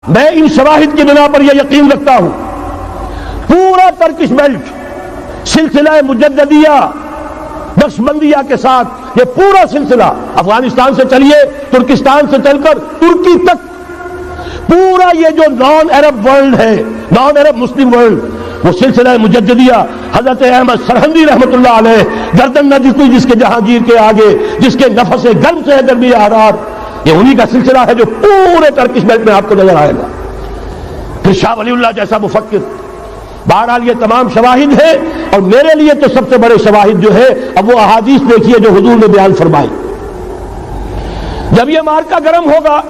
میں ان شواہد کی بنا پر یہ یقین رکھتا ہوں پورا ترکش بیلٹ سلسلہ مجددیہ نقشبندیہ کے ساتھ یہ پورا سلسلہ افغانستان سے چلیے ترکستان سے چل کر ترکی تک پورا یہ جو نان عرب ورلڈ ہے نان عرب مسلم ورلڈ وہ سلسلہ مجددیہ حضرت احمد سرہندی رحمۃ اللہ علیہ گردن نہ جھکی جس کے جہانگیر کے آگے جس کے نفس گرم سے گرمی آرار یہ انہی کا سلسلہ ہے جو پورے ترکش بیلٹ میں آپ کو نظر آئے گا. پھر شاہ ولی اللہ جیسا مفکر. بہرحال یہ تمام شواہد ہیں اور میرے لیے تو سب سے بڑے شواہد جو ہے اب وہ احادیث دیکھیے جو حضور نے بیان فرمائی. جب یہ مارکا گرم ہوگا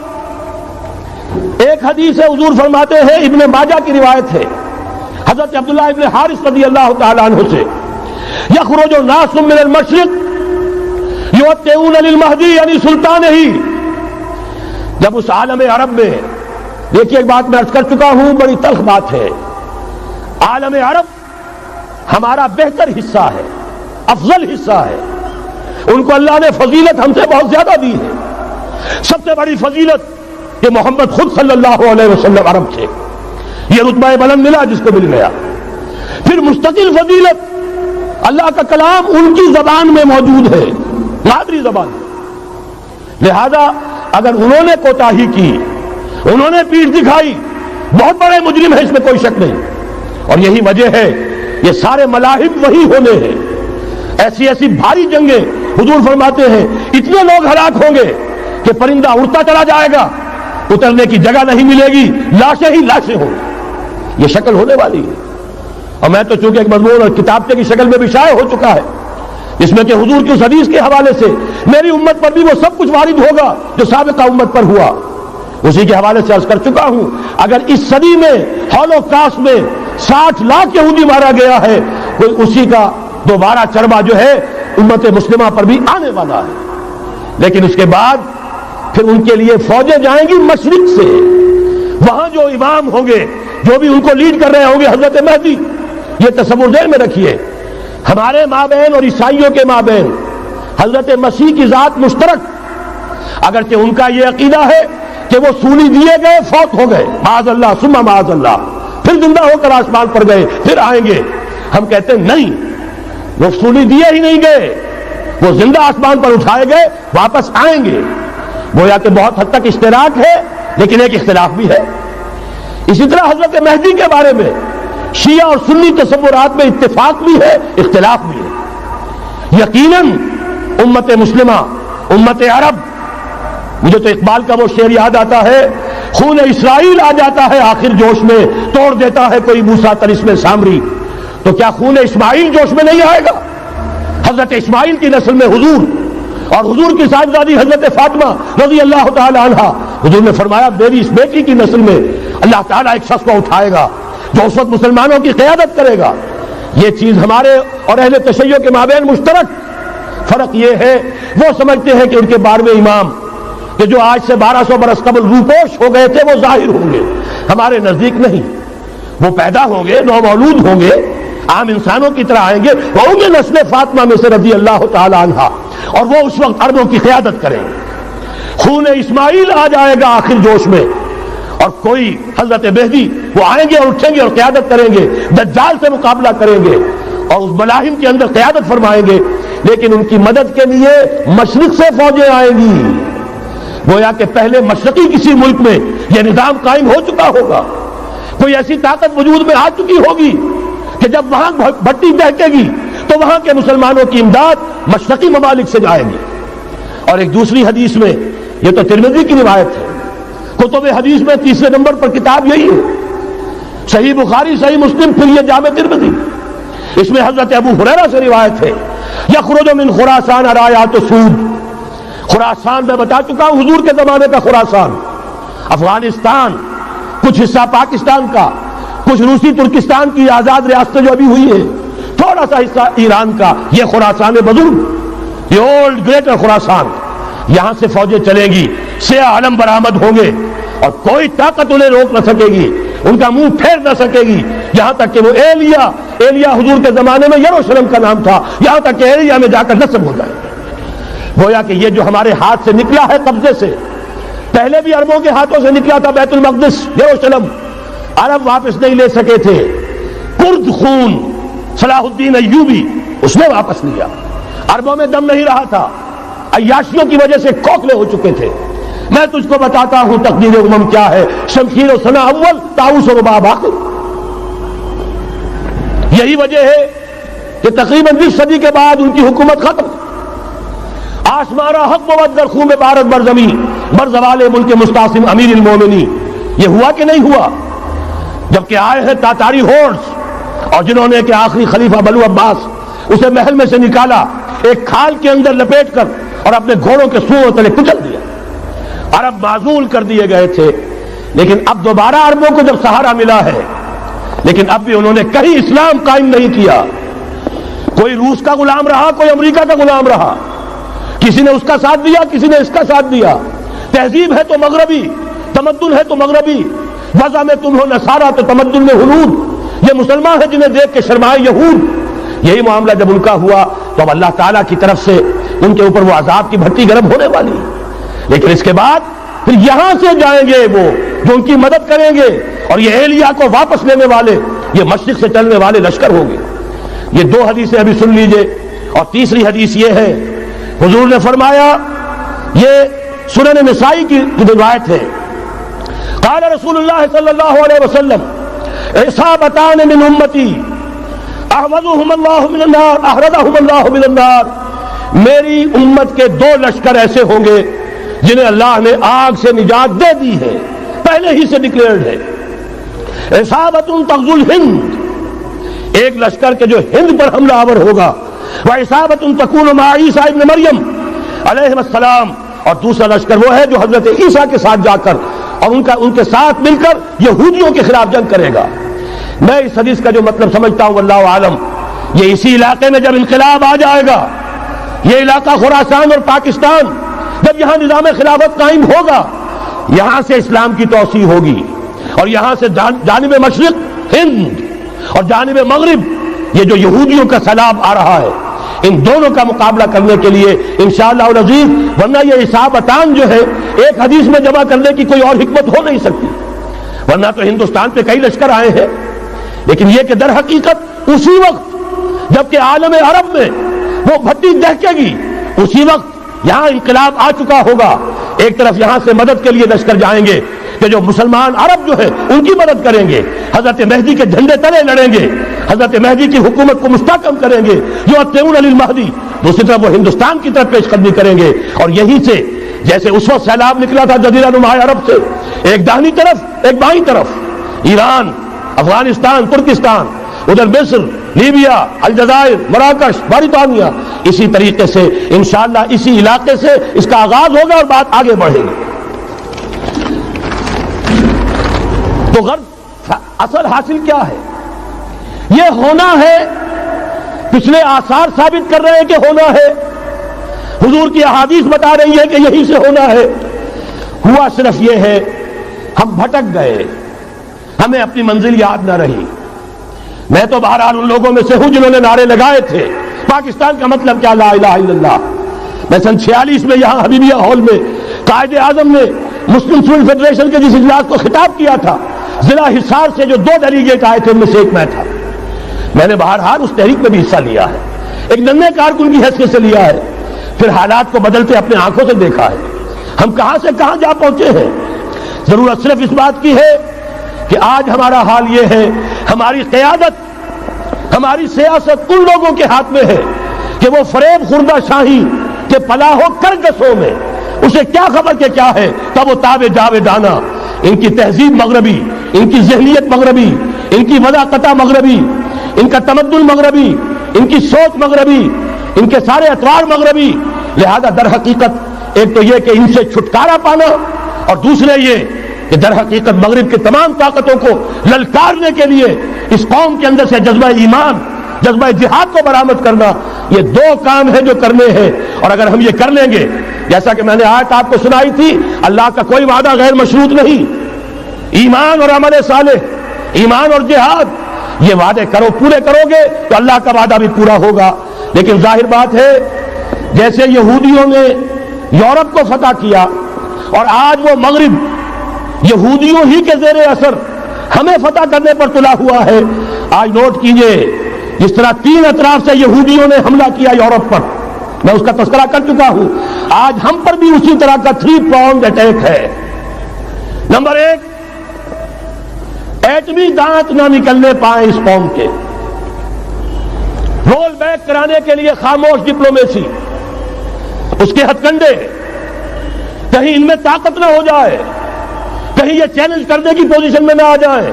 ایک حدیث ہے حضور فرماتے ہیں ابن ماجہ کی روایت ہے حضرت عبداللہ ابن حارث رضی اللہ تعالیٰ عنہ سے یخرج ناس من المشرق یوطئون للمہدی یعنی سلطان ہی. جب اس عالم عرب میں دیکھیے ایک بات میں عرض کر چکا ہوں بڑی تلخ بات ہے عالم عرب ہمارا بہتر حصہ ہے افضل حصہ ہے ان کو اللہ نے فضیلت ہم سے بہت زیادہ دی ہے. سب سے بڑی فضیلت کہ محمد خود صلی اللہ علیہ وسلم عرب تھے یہ رتبہ بلند ملا جس کو مل گیا. پھر مستقل فضیلت اللہ کا کلام ان کی زبان میں موجود ہے مادری زبان. لہذا اگر انہوں نے کوتاہی کی انہوں نے پیٹھ دکھائی بہت بڑے مجرم ہیں اس میں کوئی شک نہیں. اور یہی وجہ ہے یہ سارے ملاحب وہی ہونے ہیں. ایسی ایسی بھاری جنگیں حضور فرماتے ہیں اتنے لوگ ہلاک ہوں گے کہ پرندہ اڑتا چلا جائے گا اترنے کی جگہ نہیں ملے گی لاشیں ہی لاشیں ہوں گی. یہ شکل ہونے والی ہے. اور میں تو چونکہ ایک مضمون اور کتابچے کی شکل میں بھی شائع ہو چکا ہے جس میں کہ حضور کی اس حدیث کے حوالے سے میری امت پر بھی وہ سب کچھ وارد ہوگا جو سابقہ امت پر ہوا اسی کے حوالے سے عرض کر چکا ہوں. اگر اس صدی میں ہولوکاسٹ میں 60 لاکھ یہودی مارا گیا ہے کوئی اسی کا دوبارہ چربا جو ہے امت مسلمہ پر بھی آنے والا ہے. لیکن اس کے بعد پھر ان کے لیے فوجیں جائیں گی مشرق سے. وہاں جو امام ہوں گے جو بھی ان کو لیڈ کر رہے ہوں گے حضرت مہدی. یہ تصور ذہن میں رکھیے ہمارے مابین اور عیسائیوں کے مابین حضرت مسیح کی ذات مشترک اگرچہ ان کا یہ عقیدہ ہے کہ وہ سولی دیے گئے فوت ہو گئے معاذ اللہ ثم معاذ اللہ پھر زندہ ہو کر آسمان پر گئے پھر آئیں گے. ہم کہتے ہیں نہیں وہ سولی دیے ہی نہیں گئے وہ زندہ آسمان پر اٹھائے گئے واپس آئیں گے. گویا کہ بہت حد تک اشتراک ہے لیکن ایک اختلاف بھی ہے. اسی طرح حضرت مہدی کے بارے میں شیعہ اور سنی تصورات میں اتفاق بھی ہے اختلاف بھی ہے. یقیناً امت مسلمہ امت عرب مجھے تو اقبال کا وہ شعر یاد آتا ہے خون اسرائیل آ جاتا ہے آخر جوش میں توڑ دیتا ہے کوئی موسیٰ طرسم سامری. تو کیا خون اسماعیل جوش میں نہیں آئے گا؟ حضرت اسماعیل کی نسل میں حضور اور حضور کی صاحبزادی حضرت فاطمہ رضی اللہ تعالی عنہا. حضور نے فرمایا میری اس بیٹی کی نسل میں اللہ تعالیٰ ایک شخص کو اٹھائے گا جو اس وقت مسلمانوں کی قیادت کرے گا. یہ چیز ہمارے اور اہل تشیع کے مابین مشترک. فرق یہ ہے وہ سمجھتے ہیں کہ ان کے 12ویں امام کہ جو آج سے 1200 برس قبل روپوش ہو گئے تھے وہ ظاہر ہوں گے. ہمارے نزدیک نہیں. وہ پیدا ہوں گے نو مولود ہوں گے عام انسانوں کی طرح آئیں گے وہ ہوں گے نسل فاطمہ میں سے رضی اللہ تعالی عنہا اور وہ اس وقت عربوں کی قیادت کریں گے. خون اسماعیل آ جائے گا آخر جوش میں اور کوئی حضرت مہدی وہ آئیں گے اور اٹھیں گے اور قیادت کریں گے دجال سے مقابلہ کریں گے اور اس ملاحم کے اندر قیادت فرمائیں گے. لیکن ان کی مدد کے لیے مشرق سے فوجیں آئیں گی. گویا کہ پہلے مشرقی کسی ملک میں یہ نظام قائم ہو چکا ہوگا کوئی ایسی طاقت وجود میں آ چکی ہوگی کہ جب وہاں بھٹی دہکے گی تو وہاں کے مسلمانوں کی امداد مشرقی ممالک سے جائے گی. اور ایک دوسری حدیث میں یہ تو ترمذی کی روایت ہے کتب حدیث میں 3 نمبر پر کتاب یہی ہے صحیح بخاری صحیح مسلم پھر یہ جامع ترمذی. اس میں حضرت ابو ہریرہ سے روایت ہے یخرج من خراسان رایات سود. خراسان میں بتا چکا ہوں حضور کے زمانے کا خراسان افغانستان کچھ حصہ پاکستان کا کچھ روسی ترکستان کی آزاد ریاستیں جو ابھی ہوئی ہیں تھوڑا سا حصہ ایران کا یہ خراسان بزرگ یہ اولڈ گریٹر خراسان. یہاں سے فوجیں چلیں گی سیاہ علم برآمد ہوں گے اور کوئی طاقت انہیں روک نہ سکے گی ان کا منہ پھیر نہ سکے گی. یہاں تک کہ وہ ایلیا حضور کے زمانے میں یروشلم کا نام تھا یہاں تک کہ ایلیا میں جا کر نصب ہو جائے. گویا کہ یہ جو ہمارے ہاتھ سے نکلا ہے قبضے سے پہلے بھی عربوں کے ہاتھوں سے نکلا تھا بیت المقدس یروشلم، عرب واپس نہیں لے سکے تھے۔ کرد خون صلاح الدین ایوبی اس نے واپس لیا، عربوں میں دم نہیں رہا تھا، عیاشیوں کی وجہ سے کھوکھلے ہو چکے تھے۔ میں تجھ کو بتاتا ہوں تقدیر امم کیا ہے، شمشیر و ثنا اول، طاؤس و رباب آخر۔ یہی وجہ ہے کہ تقریباً 20 صدی کے بعد ان کی حکومت ختم۔ آشمارا حق بود در خون بارت بر زمین بر زوال ملک مستعصم امیر المومنین۔ یہ ہوا کہ نہیں ہوا؟ جبکہ آئے ہیں تاتاری ہورس، اور جنہوں نے کہ آخری خلیفہ بنو عباس اسے محل میں سے نکالا، ایک کھال کے اندر لپیٹ کر اور اپنے گھوڑوں کے سوؤں تلے کچل دیا۔ عرب معزول کر دیے گئے تھے، لیکن اب دوبارہ عربوں کو جب سہارا ملا ہے، لیکن اب بھی انہوں نے کہیں اسلام قائم نہیں کیا۔ کوئی روس کا غلام رہا، کوئی امریکہ کا غلام رہا، کسی نے اس کا ساتھ دیا، کسی نے اس کا ساتھ دیا۔ تہذیب ہے تو مغربی، تمدن ہے تو مغربی، وضع میں تم ہو نصارہ تو تمدن میں ہنود۔ یہ مسلمان ہیں جنہیں دیکھ کے شرمائے یہود۔ یہی معاملہ جب ان کا ہوا تو اب اللہ تعالیٰ کی طرف سے ان کے اوپر وہ عذاب کی بھٹی گرم ہونے والی ہے۔ لیکن اس کے بعد پھر یہاں سے جائیں گے وہ جو ان کی مدد کریں گے، اور یہ ایلیا کو واپس لینے والے، یہ مشرق سے چلنے والے لشکر ہوں گے۔ یہ 2 حدیثیں ابھی سن لیجئے، اور تیسری حدیث یہ ہے، حضور نے فرمایا، یہ سنن نسائی کی روایت ہے، قال رسول اللہ صلی اللہ علیہ وسلم عصابتان من امتی احوذهم اللہ من النار احرزهم اللہ من النار۔ میری امت کے 2 لشکر ایسے ہوں گے جنہیں اللہ نے آگ سے نجات دے دی ہے، پہلے ہی سے ڈکلیئرڈ ہے۔ عصابۃ تغزو الہند، ایک لشکر کے جو ہند پر حملہ آور ہوگا، وعصابۃ تکون مع عیسیٰ ابن مریم علیہ السلام، اور دوسرا لشکر وہ ہے جو حضرت عیسیٰ کے ساتھ جا کر اور ان کے ساتھ مل کر یہودیوں کے خلاف جنگ کرے گا۔ میں اس حدیث کا جو مطلب سمجھتا ہوں واللہ عالم، یہ اسی علاقے میں جب انقلاب آ جائے گا، یہ علاقہ خراسان اور پاکستان، جب یہاں نظام خلافت قائم ہوگا، یہاں سے اسلام کی توسیع ہوگی، اور یہاں سے جانب مشرق ہند اور جانب مغرب یہ جو یہودیوں کا سیلاب آ رہا ہے، ان دونوں کا مقابلہ کرنے کے لیے انشاءاللہ العزیز، ورنہ یہ عصابتان جو ہے ایک حدیث میں جمع کرنے کی کوئی اور حکمت ہو نہیں سکتی، ورنہ تو ہندوستان پہ کئی لشکر آئے ہیں، لیکن یہ کہ در حقیقت اسی وقت جبکہ عالم عرب میں وہ بھٹی دہکے گی، اسی وقت یہاں انقلاب آ چکا ہوگا۔ ایک طرف یہاں سے مدد کے لیے لشکر جائیں گے کہ جو مسلمان عرب جو ہے ان کی مدد کریں گے، حضرت مہدی کے جھنڈے تلے لڑیں گے، حضرت مہدی کی حکومت کو مستحکم کریں گے، جو اتبعون للمہدی، دوسری طرف وہ ہندوستان کی طرف پیش قدمی کریں گے، اور یہیں سے جیسے اس وقت سیلاب نکلا تھا جزیرہ نما عرب سے، ایک داہنی طرف ایک بائیں طرف، ایران، افغانستان، ترکستان، ادھر مصر، لیبیا، الجزائر، مراکش، برطانیہ، اسی طریقے سے انشاءاللہ اسی علاقے سے اس کا آغاز ہوگا اور بات آگے بڑھے گی۔ تو غرض اصل حاصل کیا ہے؟ یہ ہونا ہے، پچھلے آثار ثابت کر رہے ہیں کہ ہونا ہے، حضور کی احادیث بتا رہی ہے کہ یہی سے ہونا ہے۔ ہوا صرف یہ ہے ہم بھٹک گئے، ہمیں اپنی منزل یاد نہ رہی۔ میں تو بہرحال ان لوگوں میں سے ہوں جنہوں نے نعرے لگائے تھے پاکستان کا مطلب کیا، لا الہ الا اللہ۔ میں سن 46 میں یہاں حبیبیہ ہال میں قائد اعظم نے مسلم اسٹوڈنٹ فیڈریشن کے جس اجلاس کو خطاب کیا تھا، ضلع حصار سے جو 2 ڈیلیگیٹ آئے تھے ان میں سے ایک میں تھا۔ میں نے بہرحال اس تحریک میں بھی حصہ لیا ہے، ایک ننھے کارکن کی حیثیت سے لیا ہے، پھر حالات کو بدلتے اپنے آنکھوں سے دیکھا ہے، ہم کہاں سے کہاں جا پہنچے ہیں۔ ضرورت صرف اس بات کی ہے کہ آج ہمارا حال یہ ہے، ہماری قیادت، ہماری سیاست ان لوگوں کے ہاتھ میں ہے کہ وہ فریب خوردہ شاہی کے پلاہو کرگسوں میں اسے کیا خبر کہ کیا ہے، تب وہ تابع جاویدانہ، ان کی تہذیب مغربی، ان کی ذہنیت مغربی، ان کی وضاقتہ مغربی، ان کا تمدن مغربی، ان کی سوچ مغربی، ان کے سارے اطوار مغربی۔ لہذا در حقیقت ایک تو یہ کہ ان سے چھٹکارا پانا، اور دوسرے یہ کہ در حقیقت مغرب کی تمام طاقتوں کو للکارنے کے لیے اس قوم کے اندر سے جذبہ ایمان، جذبہ جہاد کو برآمد کرنا، یہ 2 کام ہیں جو کرنے ہیں۔ اور اگر ہم یہ کر لیں گے، جیسا کہ میں نے آیت آپ کو سنائی تھی، اللہ کا کوئی وعدہ غیر مشروط نہیں، ایمان اور عمل صالح، ایمان اور جہاد، یہ وعدے پورے کرو گے تو اللہ کا وعدہ بھی پورا ہوگا۔ لیکن ظاہر بات ہے جیسے یہودیوں نے یورپ کو فتح کیا اور آج وہ مغرب یہودیوں ہی کے زیر اثر ہمیں فتح کرنے پر تلا ہوا ہے. آج نوٹ کیجئے جس طرح 3 اطراف سے یہودیوں نے حملہ کیا یورپ پر، میں اس کا تذکرہ کر چکا ہوں، آج ہم پر بھی اسی طرح کا 3 pronged اٹیک ہے. نمبر 1، ایٹمی دانت نہ نکلنے پائیں اس قوم کے، رول بیک کرانے کے لیے خاموش ڈپلومیسی، اس کے ہتھ کنڈے، کہیں ان میں طاقت نہ ہو جائے، کہیں یہ چیلنج کرنے کی پوزیشن میں نہ آ جائیں،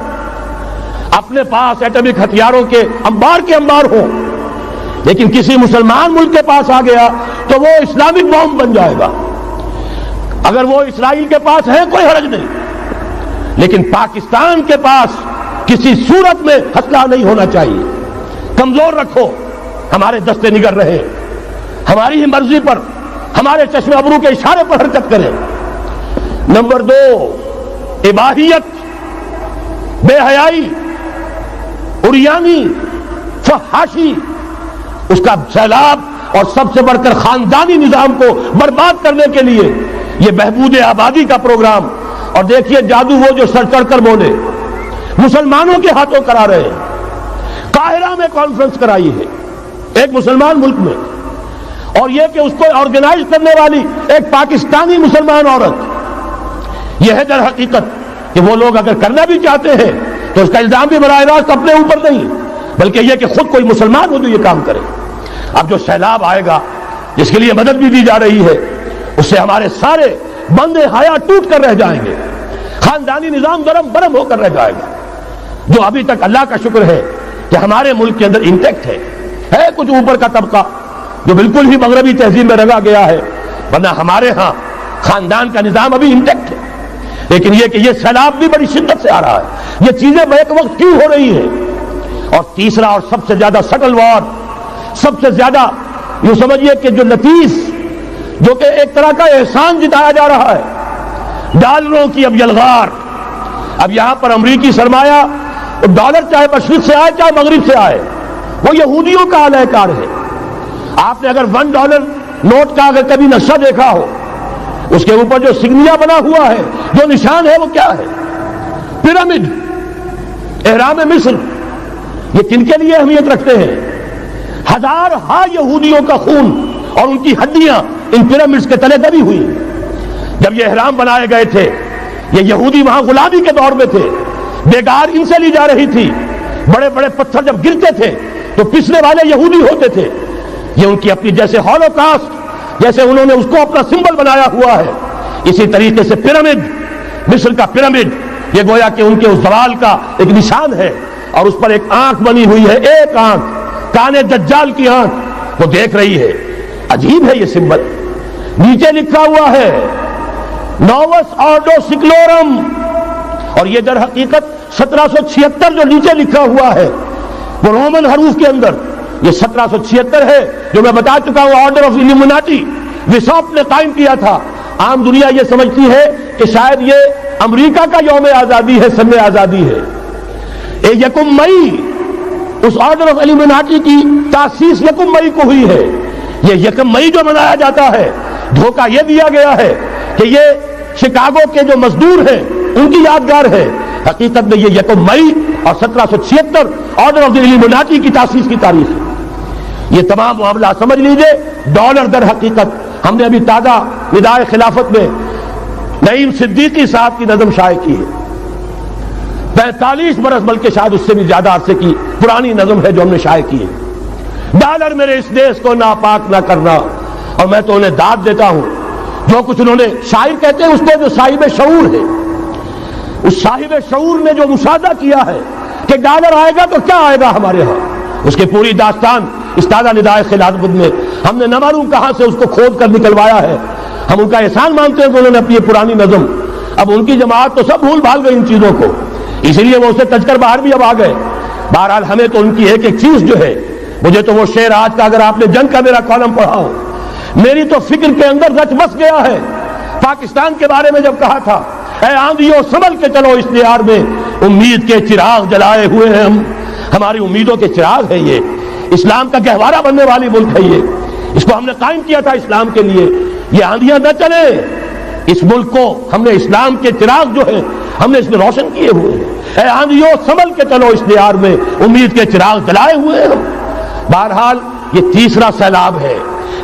اپنے پاس ایٹمک ہتھیاروں کے انبار ہوں، لیکن کسی مسلمان ملک کے پاس آ گیا تو وہ اسلامک بام بن جائے گا. اگر وہ اسرائیل کے پاس ہے کوئی حرج نہیں، لیکن پاکستان کے پاس کسی صورت میں ہتھیار نہیں ہونا چاہیے. کمزور رکھو، ہمارے دستے نگر رہے، ہماری ہی مرضی پر، ہمارے چشم ابرو کے اشارے پر حرکت کریں. نمبر 2، اباحیت، بے حیائی، عریانی، فحاشی، اس کا سیلاب اور سب سے بڑھ کر خاندانی نظام کو برباد کرنے کے لیے یہ بہبود آبادی کا پروگرام. اور دیکھیے جادو وہ جو سر چڑھ کر بولے، مسلمانوں کے ہاتھوں کرا رہے ہیں. قاہرہ میں کانفرنس کرائی ہے ایک مسلمان ملک میں، اور یہ کہ اس کو آرگنائز کرنے والی ایک پاکستانی مسلمان عورت. یہ ہے در حقیقت کہ وہ لوگ اگر کرنا بھی چاہتے ہیں تو اس کا الزام بھی براہ راست اپنے اوپر نہیں، بلکہ یہ کہ خود کوئی مسلمان ہو جو یہ کام کرے. اب جو سیلاب آئے گا جس کے لیے مدد بھی دی جا رہی ہے، اس سے ہمارے سارے بندے حیا ٹوٹ کر رہ جائیں گے، خاندانی نظام درم برم ہو کر رہ جائے گا. جو ابھی تک اللہ کا شکر ہے کہ ہمارے ملک کے اندر انٹیکٹ ہے کچھ اوپر کا طبقہ جو بالکل ہی مغربی تہذیب میں رگا گیا ہے، ورنہ ہمارے ہاں خاندان کا نظام ابھی انٹیکٹ ہے. لیکن یہ کہ یہ سیلاب بھی بڑی شدت سے آ رہا ہے، یہ چیزیں بیک وقت کیوں ہو رہی ہیں. اور تیسرا اور سب سے زیادہ سٹل وار، سب سے زیادہ یوں سمجھیے کہ جو لطیف، جو کہ ایک طرح کا احسان جتایا جا رہا ہے، ڈالروں کی اب یلغار. اب یہاں پر امریکی سرمایہ، ڈالر چاہے مشرق سے آئے چاہے مغرب سے آئے، وہ یہودیوں کا اعلی کار ہے. آپ نے اگر $1 نوٹ کا اگر کبھی نقشہ دیکھا ہو، اس کے اوپر جو سگنیا بنا ہوا ہے، جو نشان ہے، وہ کیا ہے؟ پیرامڈ، احرام مصر. یہ کن کے لیے اہمیت رکھتے ہیں؟ ہزارہا یہودیوں کا خون اور ان کی ہڈیاں ان پیرامڈز کے تلے دبی ہوئی. جب یہ احرام بنائے گئے تھے، یہ یہودی وہاں غلامی کے دور میں تھے، بیگار ان سے لی جا رہی تھی. بڑے بڑے پتھر جب گرتے تھے تو پسنے والے یہودی ہوتے تھے. یہ ان کی اپنی جیسے ہولوکاسٹ، جیسے انہوں نے اس کو اپنا سمبل بنایا ہوا ہے، اسی طریقے سے پیرامڈ، مصر کا پیرامڈ، یہ گویا کہ ان کے اس زوال کا ایک نشان ہے. اور اس پر ایک آنکھ بنی ہوئی ہے، ایک آنکھ، کانے دجال کی آنکھ، وہ دیکھ رہی ہے. عجیب ہے یہ سمبل. نیچے لکھا ہوا ہے نووس آرڈو سکلورم، اور یہ در حقیقت 1776 جو نیچے لکھا ہوا ہے وہ رومن حروف کے اندر یہ 1776 ہے، جو میں بتا چکا ہوں آرڈر آف ایلیمناٹی وساپ نے قائم کیا تھا. عام دنیا یہ سمجھتی ہے کہ شاید یہ امریکہ کا یوم آزادی ہے، سن آزادی ہے. 1 مئی اس آرڈر آف ایلیمناٹی کی تاسیس 1 مئی کو ہوئی ہے. یہ 1 مئی جو منایا جاتا ہے، دھوکہ یہ دیا گیا ہے کہ یہ شکاگو کے جو مزدور ہیں ان کی یادگار ہے. حقیقت میں یہ 1 مئی اور 1776 آرڈر آف دی ایلیمناٹی کی تاسیس کی تاریخ ہے. یہ تمام معاملہ سمجھ لیجئے. ڈالر در حقیقت ہم نے ابھی تازہ ندائے خلافت میں نعیم صدیقی صاحب کی نظم شائع کی ہے. 45 برس بلکہ شاید اس سے بھی زیادہ عرصے کی پرانی نظم ہے جو ہم نے شائع کی ہے. ڈالر میرے اس دیش کو ناپاک نہ کرنا. اور میں تو انہیں داد دیتا ہوں، جو کچھ انہوں نے، شاعر کہتے ہیں اس کو جو صاحب شعور ہے، اس صاحب شعور نے جو مشاہدہ کیا ہے کہ ڈالر آئے گا تو کیا آئے گا ہمارے ہاں، اس کی پوری داستان اس تازہ ندائے خلافت میں ہم نے نہ معلوم کہاں سے اس کو کھود کر نکلوایا ہے. ہم ان کا احسان مانتے ہیں کہ انہوں نے اپنی پرانی نظم، اب ان کی جماعت تو سب بھول بھال گئی ان چیزوں کو، اس لیے وہ اسے تج کر باہر بھی اب آ گئے. بہرحال ہمیں تو ان کی ایک ایک چیز جو ہے، مجھے تو وہ شعر آج کا اگر آپ نے جنگ کا میرا کالم پڑھا ہو، میری تو فکر کے اندر رچ بس گیا ہے. پاکستان کے بارے میں جب کہا تھا، اے آندھیوں سنبھل کے چلو اس دیار میں، امید کے چراغ جلائے ہوئے ہیں ہم، ہماری امیدوں کے چراغ ہے یہ. اسلام کا گہوارہ بننے والی ملک ہے یہ، اس کو ہم نے قائم کیا تھا اسلام کے لیے. یہ آندھیاں نہ چلے، اس ملک کو ہم نے اسلام کے چراغ جو ہے ہم نے اس میں روشن کیے ہوئے ہیں۔ اے آندھیوں سنبھل کے چلو اس دیار میں، امید کے چراغ جلائے ہوئے ہیں ہم۔ بہرحال یہ تیسرا سیلاب ہے،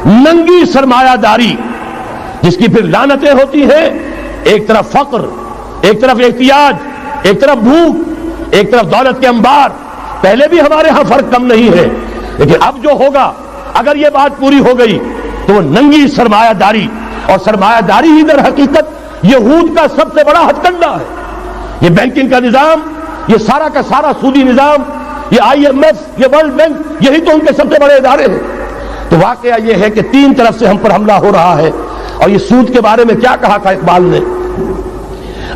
ننگی سرمایہ داری، جس کی پھر لعنتیں ہوتی ہیں۔ ایک طرف فقر، ایک طرف احتیاج، ایک طرف بھوک، ایک طرف دولت کے انبار۔ پہلے بھی ہمارے ہاں فرق کم نہیں ہے، لیکن اب جو ہوگا اگر یہ بات پوری ہو گئی تو وہ ننگی سرمایہ داری، اور سرمایہ داری ہی در حقیقت یہود کا سب سے بڑا ہتھ کنڈا ہے۔ یہ بینکنگ کا نظام، یہ سارا کا سارا سودی نظام، یہ IMF، یہ ورلڈ بینک، یہی تو ان کے سب سے بڑے ادارے ہیں۔ تو واقعہ یہ ہے کہ تین طرف سے ہم پر حملہ ہو رہا ہے۔ اور یہ سود کے بارے میں کیا کہا تھا اقبال نے؟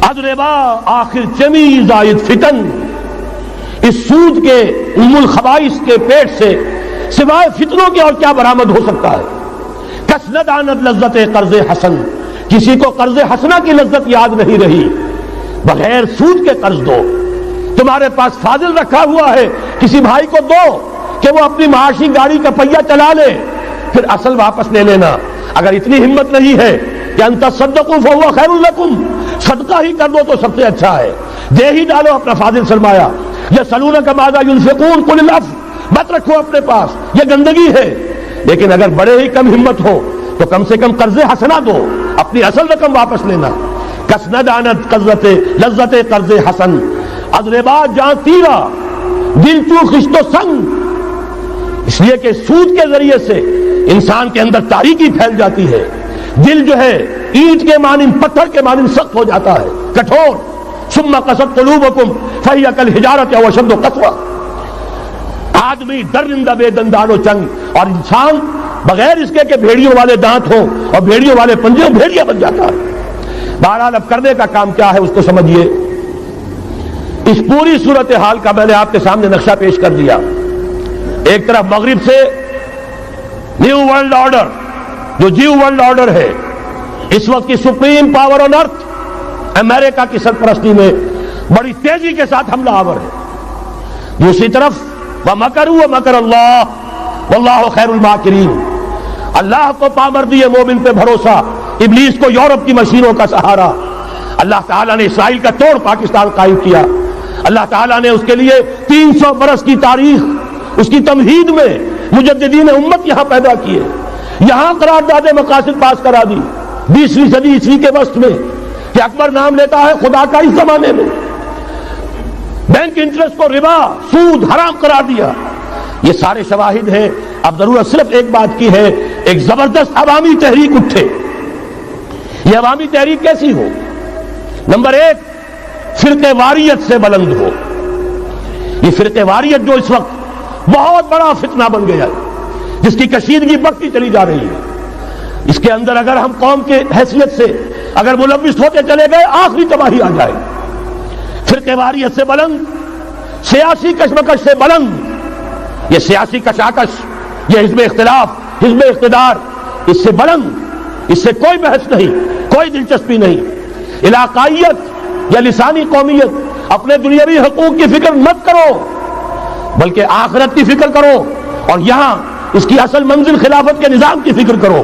ادربا آخر چمی زائد فتن، اس سود کے ام الخبائث کے پیٹ سے سوائے فتنوں کے اور کیا برآمد ہو سکتا ہے؟ کس نہ داند لذت قرض حسن، کسی کو قرض حسنہ کی لذت یاد نہیں رہی، بغیر سود کے قرض دو۔ تمہارے پاس فاضل رکھا ہوا ہے، کسی بھائی کو دو کہ وہ اپنی معاشی گاڑی کا پہیہ چلا لے، پھر اصل واپس لے لینا۔ اگر اتنی ہمت نہیں ہے کہ ان تصدقوا فهو خیر لکم، صدقہ ہی کر دو تو سب سے اچھا ہے، دے ہی ڈالو اپنا فاضل سرمایہ۔ یسألونک ماذا ينفقون قل العفو، مت رکھو اپنے پاس، یہ گندگی ہے۔ لیکن اگر بڑے ہی کم ہمت ہو تو کم سے کم قرض حسنہ دو، اپنی اصل رقم واپس لینا۔ کس نہ دانت قرضت لذت قرض حسن، اضربا جاں تیرا دل چو خشت و سنگ۔ اس لیے کہ سود کے ذریعے سے انسان کے اندر تاریکی پھیل جاتی ہے، دل جو ہے اینٹ کے مانند، پتھر کے مانند سخت ہو جاتا ہے، کٹھور۔ ثم قست قلوبکم فہی کالحجارۃ او اشد قسوۃ۔ آدمی درندہ بے دندان و چنگ، اور انسان بغیر اس کے کہ بھیڑیوں والے دانت ہوں اور بھیڑیوں والے پنجے، بھیڑیا بن جاتا ہے۔ بہرحال اب کرنے کا کام کیا ہے اس کو سمجھیے۔ اس پوری صورتحال کا میں نے آپ کے سامنے نقشہ پیش کر دیا۔ ایک طرف مغرب سے نیو ورلڈ آرڈر، جو نیو ورلڈ آرڈر ہے، اس وقت کی سپریم پاور آن ارتھ امریکہ کی سرپرستی میں بڑی تیزی کے ساتھ حملہ آور ہے۔ دوسری طرف وَمَكَرُوا وَمَكَرَ اللَّهُ وَاللَّهُ خَيْرُ الْمَاكِرِينَ، اللہ کو پامردی مومن پہ بھروسہ، ابلیس کو یورپ کی مشینوں کا سہارا۔ اللہ تعالیٰ نے اسرائیل کا توڑ پاکستان قائم کیا۔ اللہ تعالیٰ نے اس کے لیے 300 برس کی تاریخ، اس کی تمہید میں مجددین امت یہاں پیدا کیے، یہاں قرارداد مقاصد پاس کرا دی 20ویں صدی عیسوی کے وسط میں، کہ اکبر نام لیتا ہے خدا کا اس زمانے میں۔ بینک انٹرسٹ کو ربا، سود حرام قرار دیا۔ یہ سارے شواہد ہیں۔ اب ضرورت صرف ایک بات کی ہے، ایک زبردست عوامی تحریک اٹھے۔ یہ عوامی تحریک کیسی ہو؟ نمبر ایک، فرقہ واریت سے بلند ہو۔ یہ فرقہ واریت جو اس وقت بہت بڑا فتنہ بن گیا ہے، جس کی کشیدگی بڑھتی چلی جا رہی ہے، اس کے اندر اگر ہم قوم کے حیثیت سے اگر ملوث ہوتے چلے گئے، آخری تباہی آ جائے۔ فرقہ واریت سے بلند، سیاسی کشمکش سے بلند، یہ سیاسی کشاکش، یہ حزب اختلاف، حزب اقتدار، اس سے بلند، اس سے کوئی بحث نہیں، کوئی دلچسپی نہیں۔ علاقائیت یا لسانی قومیت، اپنے دنیاوی حقوق کی فکر مت کرو، بلکہ آخرت کی فکر کرو، اور یہاں اس کی اصل منزل خلافت کے نظام کی فکر کرو۔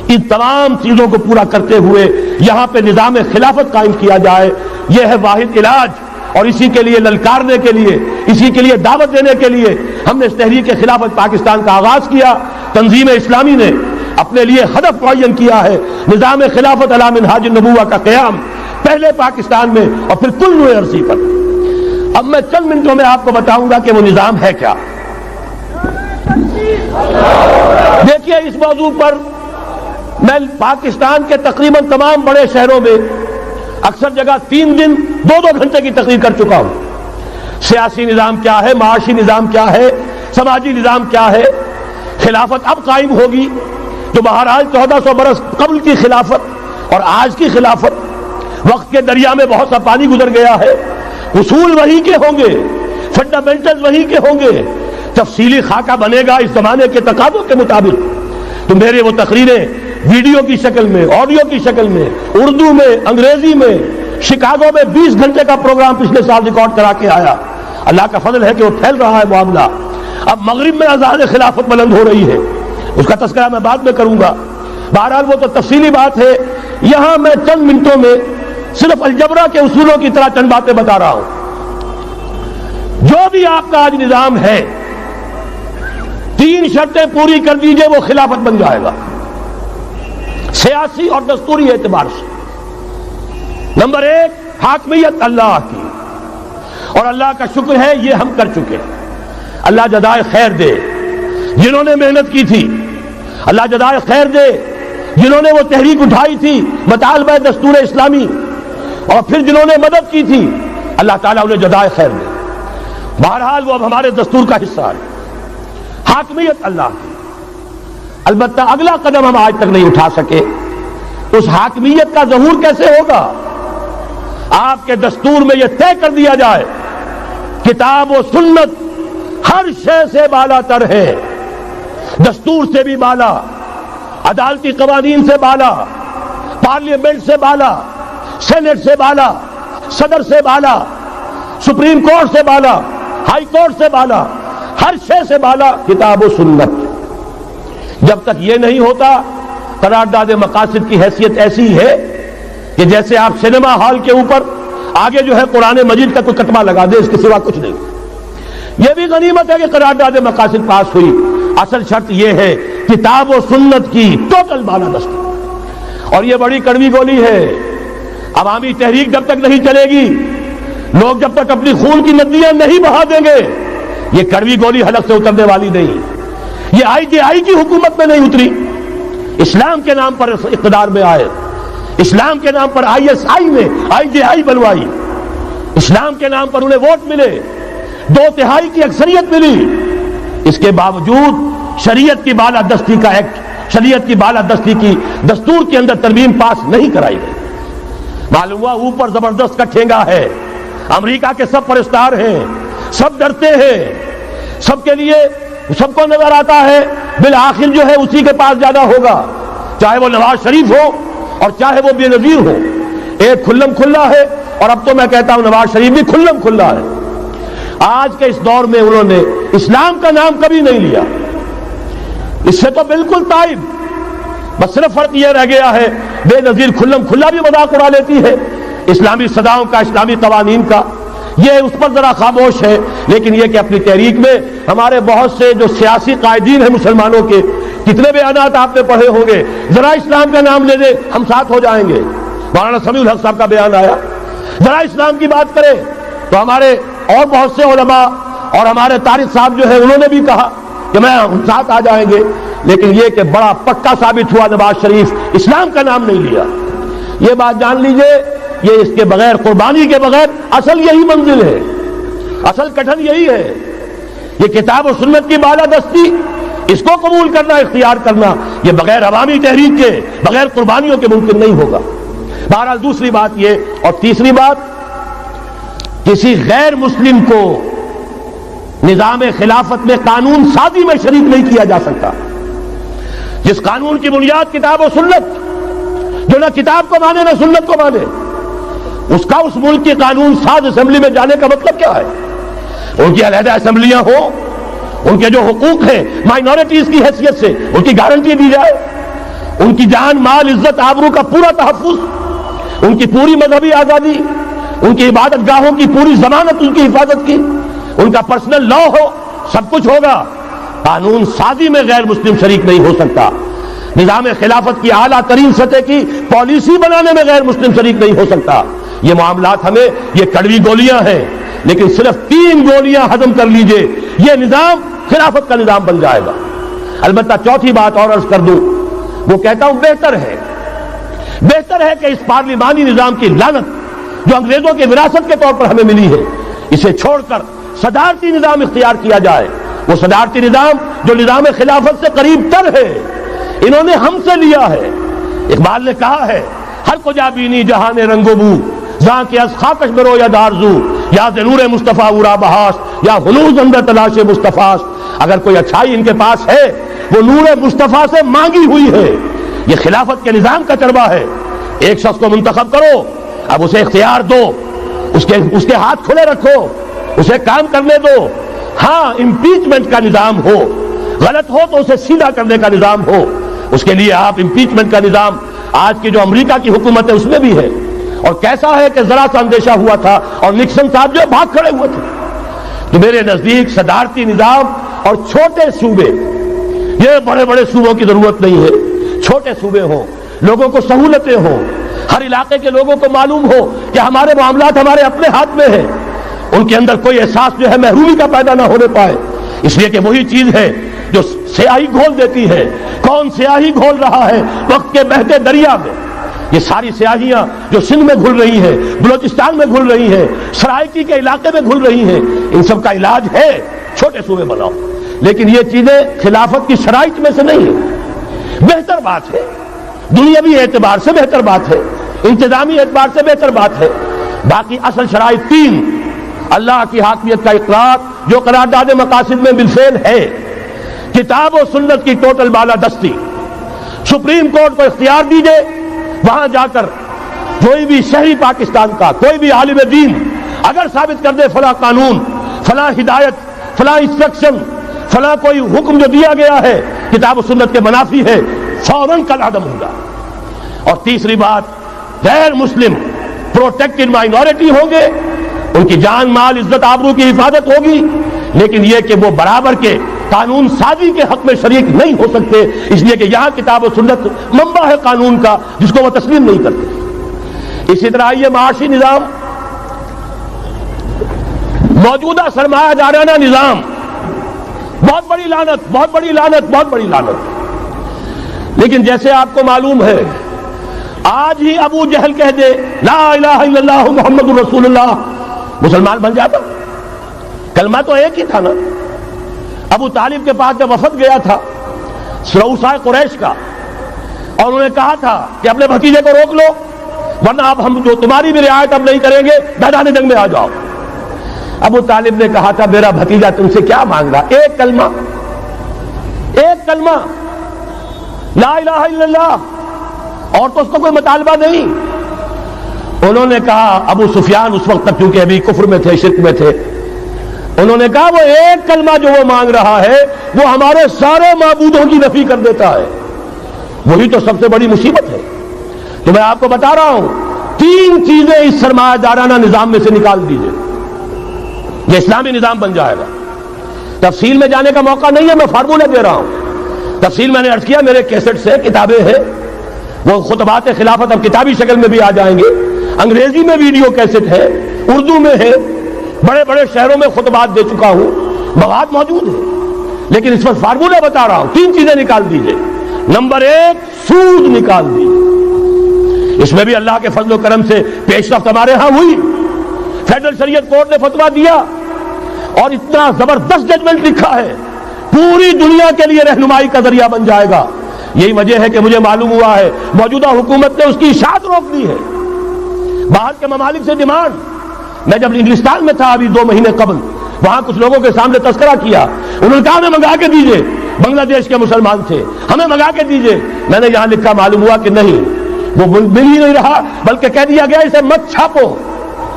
ان تمام چیزوں کو پورا کرتے ہوئے یہاں پہ نظام خلافت قائم کیا جائے، یہ ہے واحد علاج۔ اور اسی کے لیے للکارنے کے لیے، اسی کے لیے دعوت دینے کے لیے ہم نے اس تحریک خلافت پاکستان کا آغاز کیا۔ تنظیم اسلامی نے اپنے لیے ہدف معین کیا ہے، نظام خلافت علی منہاج النبوہ کا قیام، پہلے پاکستان میں اور پھر کل نوع عرصی پر۔ اب میں چند منٹوں میں آپ کو بتاؤں گا کہ وہ نظام ہے کیا۔ دیکھیے، اس موضوع پر میں پاکستان کے تقریباً تمام بڑے شہروں میں اکثر جگہ 3 دن 2 گھنٹے کی تقریر کر چکا ہوں۔ سیاسی نظام کیا ہے، معاشی نظام کیا ہے، سماجی نظام کیا ہے۔ خلافت اب قائم ہوگی تو بہرحال 1400 برس قبل کی خلافت اور آج کی خلافت، وقت کے دریا میں بہت سا پانی گزر گیا ہے، اصول وہی کے ہوں گے، فنڈامنٹلز وہی کے ہوں گے، تفصیلی خاکہ بنے گا اس زمانے کے تقاضوں کے مطابق۔ تو میرے وہ تقریریں ویڈیو کی شکل میں، آڈیو کی شکل میں، اردو میں، انگریزی میں، شکاگو میں 20 گھنٹے کا پروگرام پچھلے سال ریکارڈ کرا کے آیا۔ اللہ کا فضل ہے کہ وہ پھیل رہا ہے معاملہ۔ اب مغرب میں اذان خلافت بلند ہو رہی ہے، اس کا تذکرہ میں بعد میں کروں گا۔ بہرحال وہ تو تفصیلی بات ہے، یہاں میں چند منٹوں میں صرف الجبرا کے اصولوں کی طرح چند باتیں بتا رہا ہوں۔ جو بھی آپ کا آج نظام ہے، 3 شرطیں پوری کر دیجئے وہ خلافت بن جائے گا، سیاسی اور دستوری اعتبار سے۔ نمبر 1 حاکمیت اللہ کی، اور اللہ کا شکر ہے یہ ہم کر چکے ہیں، اللہ جزائے خیر دے جنہوں نے محنت کی تھی، اللہ جزائے خیر دے جنہوں نے وہ تحریک اٹھائی تھی مطالبہ دستور اسلامی، اور پھر جنہوں نے مدد کی تھی، اللہ تعالیٰ انہیں جزائے خیر دے۔ بہرحال وہ اب ہمارے دستور کا حصہ ہے، حاکمیت اللہ کی۔ البتہ اگلا قدم ہم آج تک نہیں اٹھا سکے، اس حاکمیت کا ظہور کیسے ہوگا؟ آپ کے دستور میں یہ طے کر دیا جائے کتاب و سنت ہر شے سے بالا تر ہے، دستور سے بھی بالا، عدالتی قوانین سے بالا، پارلیمنٹ سے بالا، سینٹ سے بالا، صدر سے بالا، سپریم کورٹ سے بالا، ہائی کورٹ سے بالا، ہر شے سے بالا کتاب و سنت۔ جب تک یہ نہیں ہوتا، قرارداد مقاصد کی حیثیت ایسی ہے کہ جیسے آپ سینما ہال کے اوپر آگے جو ہے قرآن مجید کا کوئی کتبہ لگا دے، اس کے سوا کچھ نہیں۔ یہ بھی غنیمت ہے کہ قرارداد مقاصد پاس ہوئی، اصل شرط یہ ہے کتاب و سنت کی ٹوٹل بالادستی۔ اور یہ بڑی کڑوی گولی ہے، عوامی تحریک جب تک نہیں چلے گی، لوگ جب تک اپنی خون کی ندیاں نہیں بہا دیں گے، یہ کڑوی گولی حلق سے اترنے والی نہیں۔ یہ IJI کی حکومت میں نہیں اتری، اسلام کے نام پر اقتدار میں آئے، اسلام کے نام پر ISI میں IJI بنوائی، اسلام کے نام پر انہیں ووٹ ملے، 2/3 کی اکثریت ملی، اس کے باوجود شریعت کی بالادستی کا ایکٹ، شریعت کی بالادستی کی دستور کے اندر ترمیم پاس نہیں کرائی گئی۔ معلوم ہوا اوپر زبردست کا ٹھینگا ہے، امریکہ کے سب پرستار ہیں، سب ڈرتے ہیں، سب کے لیے سب کو نظر آتا ہے بالآخر جو ہے اسی کے پاس جانا ہوگا، چاہے وہ نواز شریف ہو اور چاہے وہ بے نظیر ہو۔ ایک کھلم کھلا ہے، اور اب تو میں کہتا ہوں نواز شریف بھی کھلم کھلا ہے۔ آج کے اس دور میں انہوں نے اسلام کا نام کبھی نہیں لیا، اس سے تو بالکل تائب، بس صرف فرق یہ رہ گیا ہے بے نظیر کھلم کھلا بھی مذاق اڑا لیتی ہے اسلامی صداؤں کا، اسلامی قوانین کا، یہ اس پر ذرا خاموش ہے۔ لیکن یہ کہ اپنی تحریک میں ہمارے بہت سے جو سیاسی قائدین ہیں مسلمانوں کے، کتنے بیانات آپ نے پڑھے ہوں گے، ذرا اسلام کا نام لے دے ہم ساتھ ہو جائیں گے۔ مولانا سمیع الحق صاحب کا بیان آیا، ذرا اسلام کی بات کرے تو ہمارے اور بہت سے علماء اور ہمارے طارق صاحب جو ہے انہوں نے بھی کہا کہ میں ہم ساتھ آ جائیں گے۔ لیکن یہ کہ بڑا پکا ثابت ہوا نواز شریف اسلام کا نام نہیں لیا۔ یہ بات جان لیجئے، یہ اس کے بغیر، قربانی کے بغیر اصل یہی منزل ہے، اصل کٹھن یہی ہے۔ یہ کتاب و سنت کی بالادستی، اس کو قبول کرنا، اختیار کرنا، یہ بغیر عوامی تحریک کے، بغیر قربانیوں کے ممکن نہیں ہوگا۔ بہرحال دوسری بات یہ، اور تیسری بات، کسی غیر مسلم کو نظام خلافت میں قانون سازی میں شریک نہیں کیا جا سکتا۔ جس قانون کی بنیاد کتاب و سنت، جو نہ کتاب کو مانے نہ سنت کو مانے، اس کا اس ملک کی قانون ساز اسمبلی میں جانے کا مطلب کیا ہے؟ ان کی علیحدہ اسمبلیاں ہوں، ان کے جو حقوق ہیں مائنورٹیز کی حیثیت سے ان کی گارنٹی دی جائے، ان کی جان، مال، عزت، آبرو کا پورا تحفظ، ان کی پوری مذہبی آزادی، ان کی عبادت گاہوں کی پوری ضمانت، ان کی حفاظت کی، ان کا پرسنل لا ہو، سب کچھ ہوگا۔ قانون سازی میں غیر مسلم شریک نہیں ہو سکتا، نظام خلافت کی اعلیٰ ترین سطح کی پالیسی بنانے میں غیر مسلم شریک نہیں ہو سکتا۔ یہ معاملات ہمیں، یہ کڑوی گولیاں ہیں، لیکن صرف 3 گولیاں ہضم کر لیجئے، یہ نظام خلافت کا نظام بن جائے گا۔ البتہ چوتھی بات اور عرض کر دوں، وہ کہتا ہوں بہتر ہے کہ اس پارلیمانی نظام کی لعنت جو انگریزوں کے وراثت کے طور پر ہمیں ملی ہے، اسے چھوڑ کر صدارتی نظام اختیار کیا جائے۔ وہ صدارتی نظام جو نظام خلافت سے قریب تر ہے، انہوں نے ہم سے لیا ہے۔ اقبال نے کہا ہے، ہر کجا بینی جہان رنگ و بو، زاں کے از خاکش برو یا دارزو، یا نور مصطفیٰ اورا بہاس، یا ہنوز اندر تلاش مصطفیٰ۔ اگر کوئی اچھائی ان کے پاس ہے، وہ نور مصطفیٰ سے مانگی ہوئی ہے۔ یہ خلافت کے نظام کا چربہ ہے۔ ایک شخص کو منتخب کرو، اب اسے اختیار دو، اس کے ہاتھ کھلے رکھو، اسے کام کرنے دو۔ ہاں، امپیچمنٹ کا نظام ہو، غلط ہو تو اسے سیدھا کرنے کا نظام ہو، اس کے لیے آپ امپیچمنٹ کا نظام آج کی جو امریکہ کی حکومت ہے اس میں بھی ہے، اور کیسا ہے کہ ذرا سا اندیشہ ہوا تھا اور نکسن صاحب جو بھاگ کھڑے ہوئے تھے۔ تو میرے نزدیک صدارتی نظام اور چھوٹے صوبے، یہ بڑے بڑے صوبوں کی ضرورت نہیں ہے، چھوٹے صوبے ہوں، لوگوں کو سہولتیں ہوں، ہر علاقے کے لوگوں کو معلوم ہو کہ ہمارے معاملات ہمارے اپنے ہاتھ میں ہیں، ان کے اندر کوئی احساس جو ہے محرومی کا پیدا نہ ہونے پائے، اس لیے کہ وہی چیز ہے جو سیاہی گھول دیتی ہے۔ کون سیاہی گھول رہا ہے وقت کے بہتے دریا میں؟ یہ ساری سیاہیاں جو سندھ میں گھل رہی ہیں، بلوچستان میں گھل رہی ہیں، سرائکی کے علاقے میں گھل رہی ہیں، ان سب کا علاج ہے چھوٹے صوبے بناؤ، لیکن یہ چیزیں خلافت کی شرائط میں سے نہیں ہے۔ بہتر بات ہے، دنیاوی اعتبار سے بہتر بات ہے، انتظامی اعتبار سے بہتر بات ہے، باقی اصل شرائط تین: اللہ کی حاکمیت کا اقرار جو قرارداد مقاصد میں بالفعل ہے، کتاب و سنت کی ٹوٹل بالادستی، سپریم کورٹ کو اختیار دیجئے وہاں جا کر کوئی بھی شہری پاکستان کا کوئی بھی عالم دین اگر ثابت کر دے فلاں قانون، فلاں ہدایت، فلاں انسٹرکشن، فلاں کوئی حکم جو دیا گیا ہے کتاب و سنت کے منافی ہے، فوراً کل عدم ہوگا۔ اور تیسری بات، غیر مسلم پروٹیکٹڈ مائنورٹی ہوں گے، ان کی جان مال عزت آبرو کی حفاظت ہوگی، لیکن یہ کہ وہ برابر کے قانون سازی کے حق میں شریک نہیں ہو سکتے، اس لیے کہ یہاں کتاب و سنت منبع ہے قانون کا جس کو وہ تسلیم نہیں کرتے۔ اسی طرح یہ معاشی نظام، موجودہ سرمایہ دارانہ نظام، بہت بڑی لعنت، بہت بڑی لعنت، بہت بڑی لعنت۔ لیکن جیسے آپ کو معلوم ہے، آج ہی ابو جہل کہہ دے لا الہ الا اللہ محمد رسول اللہ، مسلمان بن جاتا؟ کلمہ تو ایک ہی تھا نا۔ ابو طالب کے پاس جب وفد گیا تھا رؤسائے قریش کا، اور انہوں نے کہا تھا کہ اپنے بھتیجے کو روک لو ورنہ اب ہم جو تمہاری بھی رعایت اب نہیں کریں گے، میدان جنگ میں آ جاؤ۔ ابو طالب نے کہا تھا میرا بھتیجا تم سے کیا مانگ رہا؟ ایک کلمہ، ایک کلمہ لا الہ الا اللہ، اور تو اس کو کوئی مطالبہ نہیں۔ انہوں نے کہا، ابو سفیان اس وقت تک کیونکہ ابھی کفر میں تھے، شرک میں تھے، انہوں نے کہا وہ ایک کلمہ جو وہ مانگ رہا ہے وہ ہمارے سارے معبودوں کی نفی کر دیتا ہے، وہی تو سب سے بڑی مصیبت ہے۔ تو میں آپ کو بتا رہا ہوں، تین چیزیں اس سرمایہ دارانہ نظام میں سے نکال دیجئے، یہ اسلامی نظام بن جائے گا۔ تفصیل میں جانے کا موقع نہیں ہے، میں فارمولہ دے رہا ہوں۔ تفصیل میں نے عرض کیا، میرے کیسٹ سے کتابیں ہیں، وہ خطبات خلافت اب کتابی شکل میں بھی آ جائیں گے، انگریزی میں ویڈیو کیسٹ ہے، اردو میں ہے، بڑے بڑے شہروں میں خطبات دے چکا ہوں، مواد موجود ہے، لیکن اس وقت فارمولہ بتا رہا ہوں، تین چیزیں نکال دیجئے۔ نمبر ایک، سود نکال دیجئے، اس میں بھی اللہ کے فضل و کرم سے پیش رفت ہمارے ہاں ہوئی، فیڈرل شریعت کورٹ نے فتویٰ دیا اور اتنا زبردست ججمنٹ لکھا ہے، پوری دنیا کے لیے رہنمائی کا ذریعہ بن جائے گا۔ یہی وجہ ہے کہ مجھے معلوم ہوا ہے موجودہ حکومت نے اس کی اشاعت روک دی ہے، باہر کے ممالک سے ڈیمانڈ۔ میں جب انگلستان میں تھا ابھی 2 مہینے قبل، وہاں کچھ لوگوں کے سامنے تذکرہ کیا، انہوں نے کہا ہمیں منگا کے دیجئے، بنگلہ دیش کے مسلمان تھے، ہمیں منگا کے دیجئے۔ میں نے یہاں لکھا، معلوم ہوا کہ نہیں، وہ مل ہی نہیں رہا، بلکہ کہہ دیا گیا اسے مت چھاپو،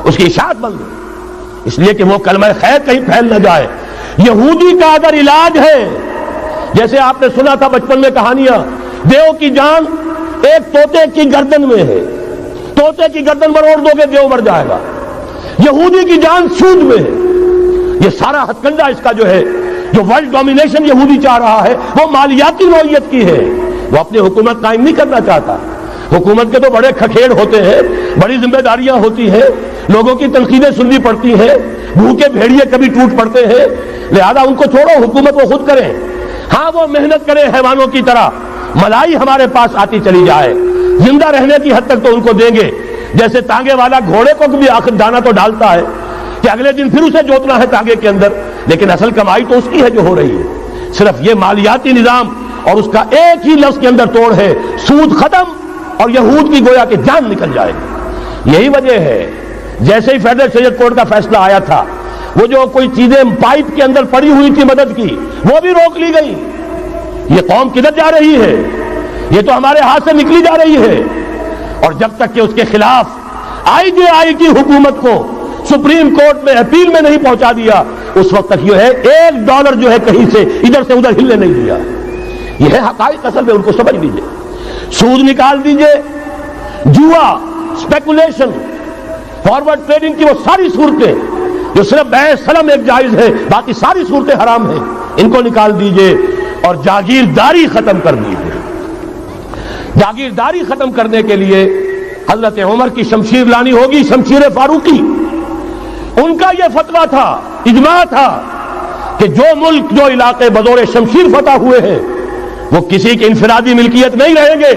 اس کی اشاعت بند ہو، اس لیے کہ وہ کلمہ خیر کہیں پھیل نہ جائے۔ یہودی کا اگر علاج ہے، جیسے آپ نے سنا تھا بچپن میں کہانیاں، دیو کی جان ایک طوطے کی گردن میں ہے، طوطے کی گردن پر اوڑ دو گے دیو مر جائے گا، یہودی کی جان سود میں ہے۔ یہ سارا ہتھ کنڈا اس کا جو ہے، جو ورلڈ ڈومینیشن یہودی چاہ رہا ہے، وہ مالیاتی نوعیت کی ہے، وہ اپنی حکومت قائم نہیں کرنا چاہتا۔ حکومت کے تو بڑے کھکھیڑ ہوتے ہیں، بڑی ذمہ داریاں ہوتی ہیں، لوگوں کی تنقیدیں سننی پڑتی ہیں، بھوکے بھیڑیے کبھی ٹوٹ پڑتے ہیں، لہذا ان کو چھوڑو، حکومت وہ خود کریں۔ ہاں وہ محنت کریں حیوانوں کی طرح، ملائی ہمارے پاس آتی چلی جائے، زندہ رہنے کی حد تک تو ان کو دیں گے، جیسے تانگے والا گھوڑے کو بھی آخر دانا تو ڈالتا ہے کہ اگلے دن پھر اسے جوتنا ہے تانگے کے اندر، لیکن اصل کمائی تو اس کی ہے جو ہو رہی ہے۔ صرف یہ مالیاتی نظام اور اس کا ایک ہی لفظ کے اندر توڑ ہے، سود ختم اور یہود کی گویا کہ جان نکل جائے گی۔ یہی وجہ ہے جیسے ہی فیڈرل شریعت کورٹ کا فیصلہ آیا تھا، وہ جو کوئی چیزیں پائپ کے اندر پڑی ہوئی تھی مدد کی، وہ بھی روک لی گئی۔ یہ قوم کدھر جا رہی ہے؟ یہ تو ہمارے ہاتھ سے نکلی جا رہی ہے، اور جب تک کہ اس کے خلاف IJI کی حکومت کو سپریم کورٹ میں اپیل میں نہیں پہنچا دیا، اس وقت تک یہ ہے $1 جو ہے کہیں سے ادھر سے ادھر ہلنے نہیں دیا۔ یہ ہے حقائق اصل میں، ان کو سمجھ لیجیے. سود نکال دیجیے، جوا، اسپیکولیشن، فارورڈ ٹریڈنگ کی وہ ساری صورتیں جو صرف بیع سلم ایک جائز ہے، باقی ساری صورتیں حرام ہیں، ان کو نکال دیجیے اور جاگیرداری ختم کر دیجیے. جاگیرداری ختم کرنے کے لیے حضرت عمر کی شمشیر لانی ہوگی، شمشیر فاروقی. ان کا یہ فتویٰ تھا، اجماع تھا کہ جو ملک، جو علاقے بطور شمشیر فتح ہوئے ہیں وہ کسی کی انفرادی ملکیت نہیں رہیں گے،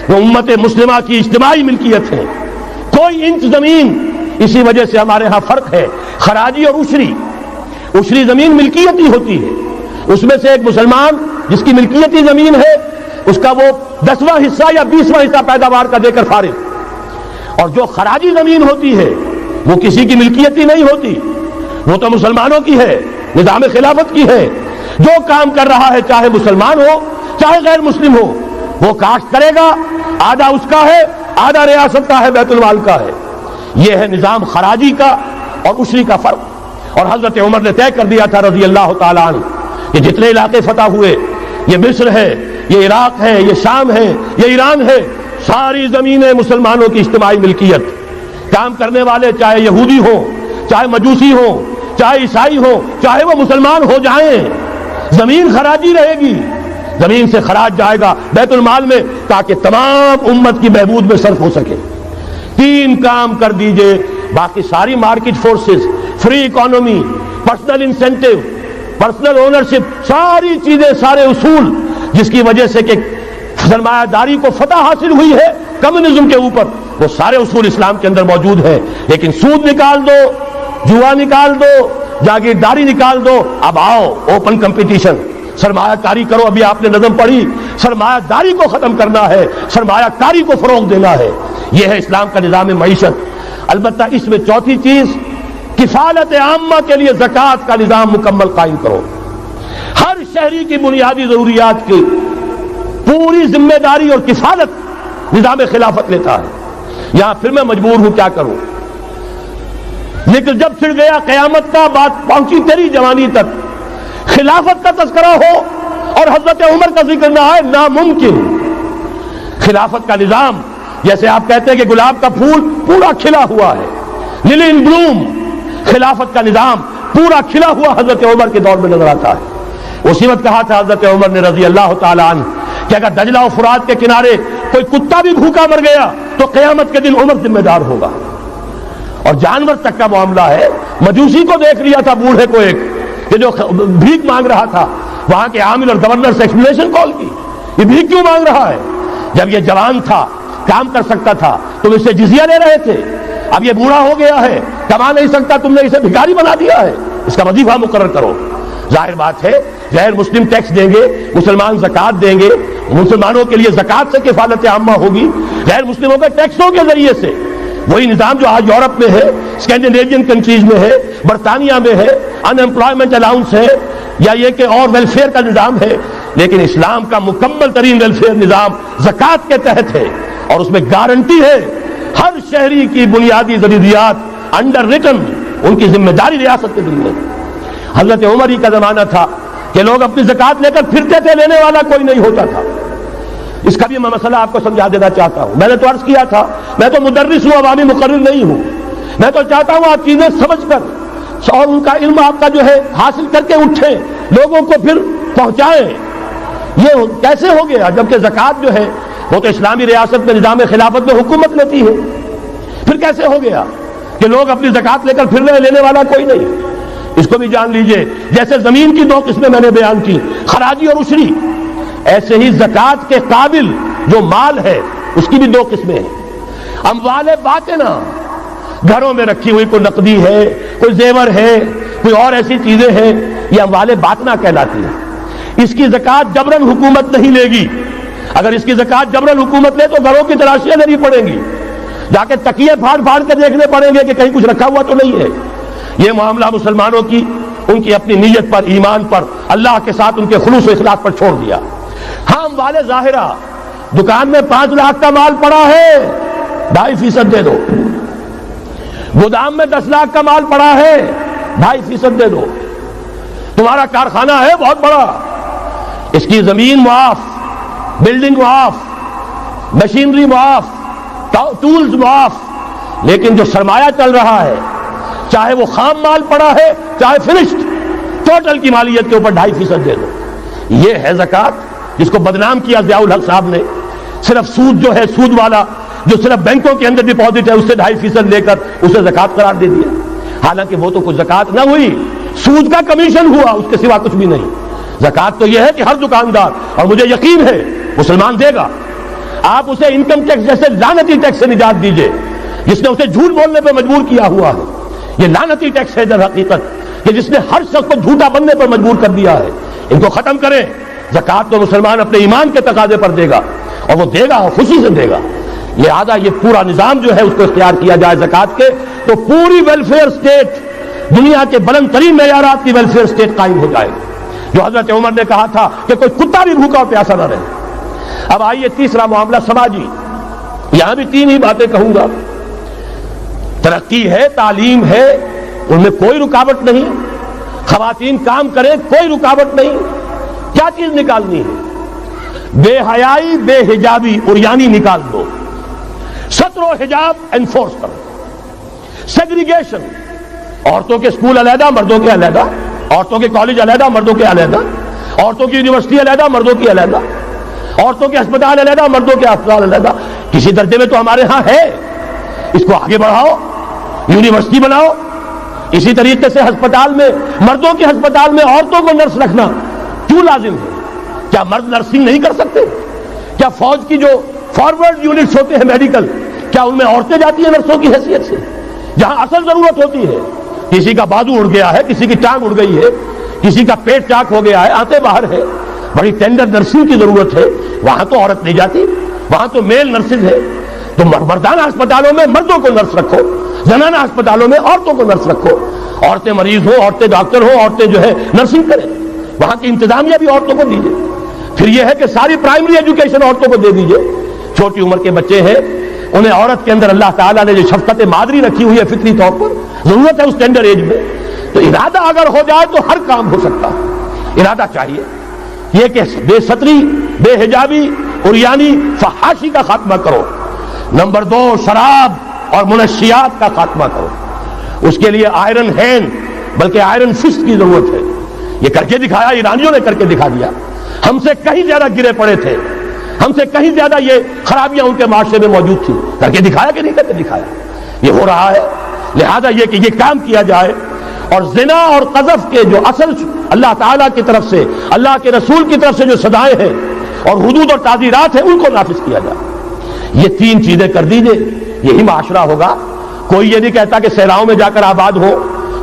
وہ امت مسلمہ کی اجتماعی ملکیت ہے. کوئی انچ زمین، اسی وجہ سے ہمارے ہاں فرق ہے خراجی اور عشری. عشری زمین ملکیتی ہوتی ہے، اس میں سے ایک مسلمان جس کی ملکیتی زمین ہے اس کا وہ 10واں حصہ یا 20واں حصہ پیداوار کا دے کر فارغ. اور جو خراجی زمین ہوتی ہے وہ کسی کی ملکیتی نہیں ہوتی، وہ تو مسلمانوں کی ہے، نظام خلافت کی ہے. جو کام کر رہا ہے چاہے مسلمان ہو چاہے غیر مسلم ہو، وہ کاشت کرے گا، آدھا اس کا ہے، آدھا ریاست کا ہے، بیت المال کا ہے. یہ ہے نظام خراجی کا اور عشری کا فرق. اور حضرت عمر نے طے کر دیا تھا رضی اللہ تعالیٰ عنہ کہ جتنے علاقے فتح ہوئے، یہ مصر ہے، یہ عراق ہے، یہ شام ہے، یہ ایران ہے، ساری زمینیں مسلمانوں کی اجتماعی ملکیت. کام کرنے والے چاہے یہودی ہوں، چاہے مجوسی ہوں، چاہے عیسائی ہوں، چاہے وہ مسلمان ہو جائیں، زمین خراجی رہے گی. زمین سے خراج جائے گا بیت المال میں تاکہ تمام امت کی بہبود میں صرف ہو سکے. 3 کام کر دیجئے، باقی ساری market forces, free economy, personal incentive, personal ownership, ساری چیزیں، سارے اصول جس کی وجہ سے کہ سرمایہ داری کو فتح حاصل ہوئی ہے کمیونزم کے اوپر، وہ سارے اصول اسلام کے اندر موجود ہیں. لیکن سود نکال دو، جوا نکال دو، جاگیرداری نکال دو. اب آؤ اوپن کمپٹیشن، سرمایہ کاری کرو. ابھی آپ نے نظم پڑھی، سرمایہ داری کو ختم کرنا ہے، سرمایہ کاری کو فروغ دینا ہے. یہ ہے اسلام کا نظام معیشت. البتہ اس میں چوتھی چیز، کفالت عامہ کے لیے زکوٰۃ کا نظام مکمل قائم کرو. ہر شہری کی بنیادی ضروریات کی پوری ذمہ داری اور کفالت نظام خلافت لیتا ہے. یہاں پھر میں مجبور ہوں کیا کروں، لیکن جب چھڑ گیا قیامت کا، بات پہنچی تیری جوانی تک، خلافت کا تذکرہ ہو اور حضرت عمر کا ذکر نہ آئے، ناممکن. خلافت کا نظام، جیسے آپ کہتے ہیں کہ گلاب کا پھول پورا کھلا ہوا ہے، للی ان بلوم، خلافت کا نظام پورا کھلا ہوا حضرت عمر کے دور میں نظر آتا ہے. اسی وقت کہا تھا حضرت عمر نے رضی اللہ تعالیٰ عنہ کہ اگر دجلہ و فرات کے کنارے کوئی کتا بھی بھوکا مر گیا تو قیامت کے دن عمر ذمہ دار ہوگا. اور جانور تک کا معاملہ ہے. مجوسی کو دیکھ لیا تھا، بوڑھے کو، ایک کہ جو بھیک مانگ رہا تھا، وہاں کے عامل اور گورنر سے ایکسپلینیشن کال کی، یہ بھیک کیوں مانگ رہا ہے؟ جب یہ جوان تھا، کام کر سکتا تھا، تم اس سے جزیہ لے رہے تھے. اب یہ بوڑھا ہو گیا ہے، کما نہیں سکتا، تم نے اسے بھکاری بنا دیا ہے، اس کا وظیفہ مقرر کرو. ظاہر بات ہے غیر مسلم ٹیکس دیں گے، مسلمان زکوٰۃ دیں گے، مسلمانوں کے لیے زکوٰۃ سے کفالت عامہ ہوگی، غیر مسلموں کے ٹیکسوں کے ذریعے سے. وہی نظام جو آج یورپ میں ہے، اسکینڈینیوین کنٹریز میں ہے، برطانیہ میں ہے، ان امپلائمنٹ الاؤنس ہے، یا یہ کہ اور ویلفیئر کا نظام ہے. لیکن اسلام کا مکمل ترین ویلفیئر نظام زکوٰۃ کے تحت ہے، اور اس میں گارنٹی ہے ہر شہری کی بنیادی ضروریات انڈر ریٹن، ان کی ذمہ داری ریاست کے ذمہ. حضرت عمر ہی کا زمانہ تھا کہ لوگ اپنی زکوٰۃ لے کر پھرتے تھے، لینے والا کوئی نہیں ہوتا تھا. اس کا بھی میں مسئلہ آپ کو سمجھا دینا چاہتا ہوں. میں نے تو عرض کیا تھا، میں تو مدرس ہوں، عوامی مقرر نہیں ہوں. میں تو چاہتا ہوں آپ چیزیں سمجھ کر اور ان کا علم آپ کا جو ہے حاصل کر کے اٹھیں، لوگوں کو پھر پہنچائیں. یہ کیسے ہو گیا جبکہ زکوٰۃ جو ہے وہ تو اسلامی ریاست میں نظام خلافت میں حکومت لیتی ہے؟ پھر کیسے ہو گیا کہ لوگ اپنی زکوٰۃ لے کر پھر رہے، لینے والا کوئی نہیں؟ اس کو بھی جان لیجئے. جیسے زمین کی 2 قسمیں میں نے بیان کی، خراجی اور عشری، ایسے ہی زکوٰۃ کے قابل جو مال ہے اس کی بھی 2 قسمیں ہیں. اموال باطنہ، گھروں میں رکھی ہوئی کوئی نقدی ہے، کوئی زیور ہے، کوئی اور ایسی چیزیں ہیں، یہ اموال باطنہ کہلاتی ہیں. اس کی زکوٰۃ جبراً حکومت نہیں لے گی. اگر اس کی زکوٰۃ جبراً حکومت لے تو گھروں کی تلاشیاں لینی پڑیں گی، جا کے تکیے پھاڑ پھاڑ کے دیکھنے پڑیں گے کہ کہیں کچھ رکھا ہوا تو نہیں ہے. یہ معاملہ مسلمانوں کی ان کی اپنی نیت پر، ایمان پر، اللہ کے ساتھ ان کے خلوص و اخلاص پر چھوڑ دیا. ہاں اموال ظاہرہ، دکان میں 5 لاکھ کا مال پڑا ہے، 2.5% دے دو. گودام میں 10 لاکھ کا مال پڑا ہے، 2.5% دے دو. تمہارا کارخانہ ہے بہت بڑا، اس کی زمین معاف، بلڈنگ معاف، مشینری معاف، ٹولز معاف، لیکن جو سرمایہ چل رہا ہے چاہے وہ خام مال پڑا ہے چاہے فنشڈ، ٹوٹل کی مالیت کے اوپر 2.5% دے دو. یہ ہے زکوٰۃ جس کو بدنام کیا ضیاء الحق صاحب نے. صرف سود جو ہے، سود والا جو صرف بینکوں کے اندر ڈپازٹ ہے اس سے 2.5% لے کر اسے زکوٰۃ قرار دے دیا. حالانکہ وہ تو کچھ زکوٰۃ نہ ہوئی، سود کا کمیشن ہوا، اس کے سوا کچھ بھی نہیں. زکوٰۃ تو یہ ہے کہ ہر دکاندار، اور مجھے یقین ہے مسلمان دے گا، آپ اسے انکم ٹیکس جیسے لعنتی ٹیکس سے نجات دیجئے جس نے اسے جھوٹ بولنے پہ مجبور کیا ہوا ہے. یہ لعنتی ٹیکس ہے در حقیقت کہ جس نے ہر شخص کو جھوٹا بننے پر مجبور کر دیا ہے. ان کو ختم کریں. زکوٰۃ تو مسلمان اپنے ایمان کے تقاضے پر دے گا، اور وہ دے گا اور خوشی سے دے گا. لہذا یہ پورا نظام جو ہے اس کو اختیار کیا جائے زکوٰۃ کے، تو پوری ویلفیئر اسٹیٹ، دنیا کے بلند ترین معیارات کی ویلفیئر اسٹیٹ قائم ہو جائے گی. جو حضرت عمر نے کہا تھا کہ کوئی کتا بھی بھوکا اور پیاسا نہ رہے. اب آئیے تیسرا معاملہ سماجی. یہاں بھی 3 ہی باتیں کہوں گا. ترقی ہے، تعلیم ہے، ان میں کوئی رکاوٹ نہیں. خواتین کام کریں، کوئی رکاوٹ نہیں. کیا چیز نکالنی ہے؟ بے حیائی، بے حجابی، عریانی نکال دو. ستر و حجاب انفورس کرو. سیگریگیشن، عورتوں کے اسکول علیحدہ، مردوں کے علیحدہ، عورتوں کے کالج علیحدہ، مردوں کے علیحدہ، عورتوں کی یونیورسٹی علیحدہ، مردوں کی علیحدہ، عورتوں کے ہسپتال علیحدہ، مردوں کے ہسپتال علیحدہ. کسی درجے میں تو ہمارے ہاں ہے. اس کو آگے بڑھاؤ، یونیورسٹی بناؤ. اسی طریقے سے ہسپتال میں، مردوں کے ہسپتال میں عورتوں کو نرس رکھنا کیوں لازم ہے؟ کیا مرد نرسنگ نہیں کر سکتے؟ کیا فوج کی جو فارورڈ یونٹس ہوتے ہیں میڈیکل، کیا ان میں عورتیں جاتی ہیں نرسوں کی حیثیت سے؟ جہاں اصل ضرورت ہوتی ہے، کسی کا بازو اڑ گیا ہے، کسی کی ٹانگ اڑ گئی ہے، کسی کا پیٹ چاک ہو گیا ہے، آنتیں باہر ہے، بڑی ٹینڈر نرسنگ کی ضرورت ہے، وہاں تو عورت نہیں جاتی، وہاں تو میل نرسز ہے. تو مردانہ ہسپتالوں میں مردوں کو نرس رکھو، زنانہ ہسپتالوں میں عورتوں کو نرس رکھو. عورتیں مریض ہو، عورتیں ڈاکٹر ہو، عورتیں جو ہے نرسنگ کریں. وہاں کی انتظامیہ بھی عورتوں کو دیجیے. پھر یہ ہے کہ ساری پرائمری ایجوکیشن عورتوں کو دے دیجیے. چھوٹی عمر کے بچے ہیں، انہیں عورت کے اندر اللہ تعالیٰ نے جو شفقت مادری رکھی ہوئی ہے فطری طور پر، ضرورت ہے اس ٹینڈر ایج میں. تو ارادہ اگر ہو جائے تو ہر کام ہو سکتا ہے. ارادہ چاہیے. یہ کہ بے ستری، بے حجابی، عریانی، فحاشی کا خاتمہ کرو. نمبر 2، شراب اور منشیات کا خاتمہ کرو. اس کے لیے آئرن ہینڈ بلکہ آئرن فسٹ کی ضرورت ہے. یہ کر کے دکھایا، ایرانیوں نے کر کے دکھا دیا. ہم سے کہیں زیادہ گرے پڑے تھے، ہم سے کہیں زیادہ یہ خرابیاں ان کے معاشرے میں موجود تھی. کر کے دکھایا کہ نہیں کر کے دکھایا؟ یہ ہو رہا ہے. لہذا یہ کہ یہ کام کیا جائے، اور زنا اور قذف کے جو اصل اللہ تعالیٰ کی طرف سے، اللہ کے رسول کی طرف سے جو سزائیں ہیں اور حدود اور تعزیرات ہیں ان کو نافذ کیا جائے. یہ 3 چیزیں کر دیجئے، یہی معاشرہ ہوگا. کوئی یہ نہیں کہتا کہ صحراؤں میں جا کر آباد ہو،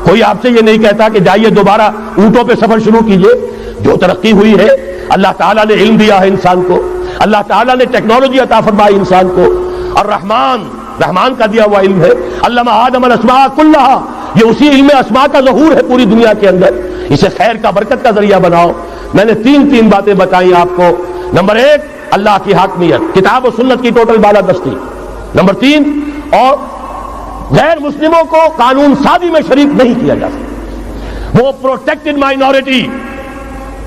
کوئی آپ سے یہ نہیں کہتا کہ جائیے دوبارہ اونٹوں پہ سفر شروع کیجئے. جو ترقی ہوئی ہے، اللہ تعالیٰ نے علم دیا ہے انسان کو، اللہ تعالیٰ نے ٹیکنالوجی عطا فرمائی انسان کو، اور رحمان کا دیا ہوا علم ہے. علم آدم الاسماء کلھا، یہ اسی علم اسماء کا ظہور ہے پوری دنیا کے اندر. اسے خیر کا، برکت کا ذریعہ بناؤ. میں نے 3 باتیں بتائیں آپ کو. نمبر 1، اللہ کی حاکمیت، کتاب و سنت کی ٹوٹل بالادستی. نمبر 3، اور غیر مسلموں کو قانون سازی میں شریک نہیں کیا جا سکتا. وہ پروٹیکٹڈ مائنورٹی،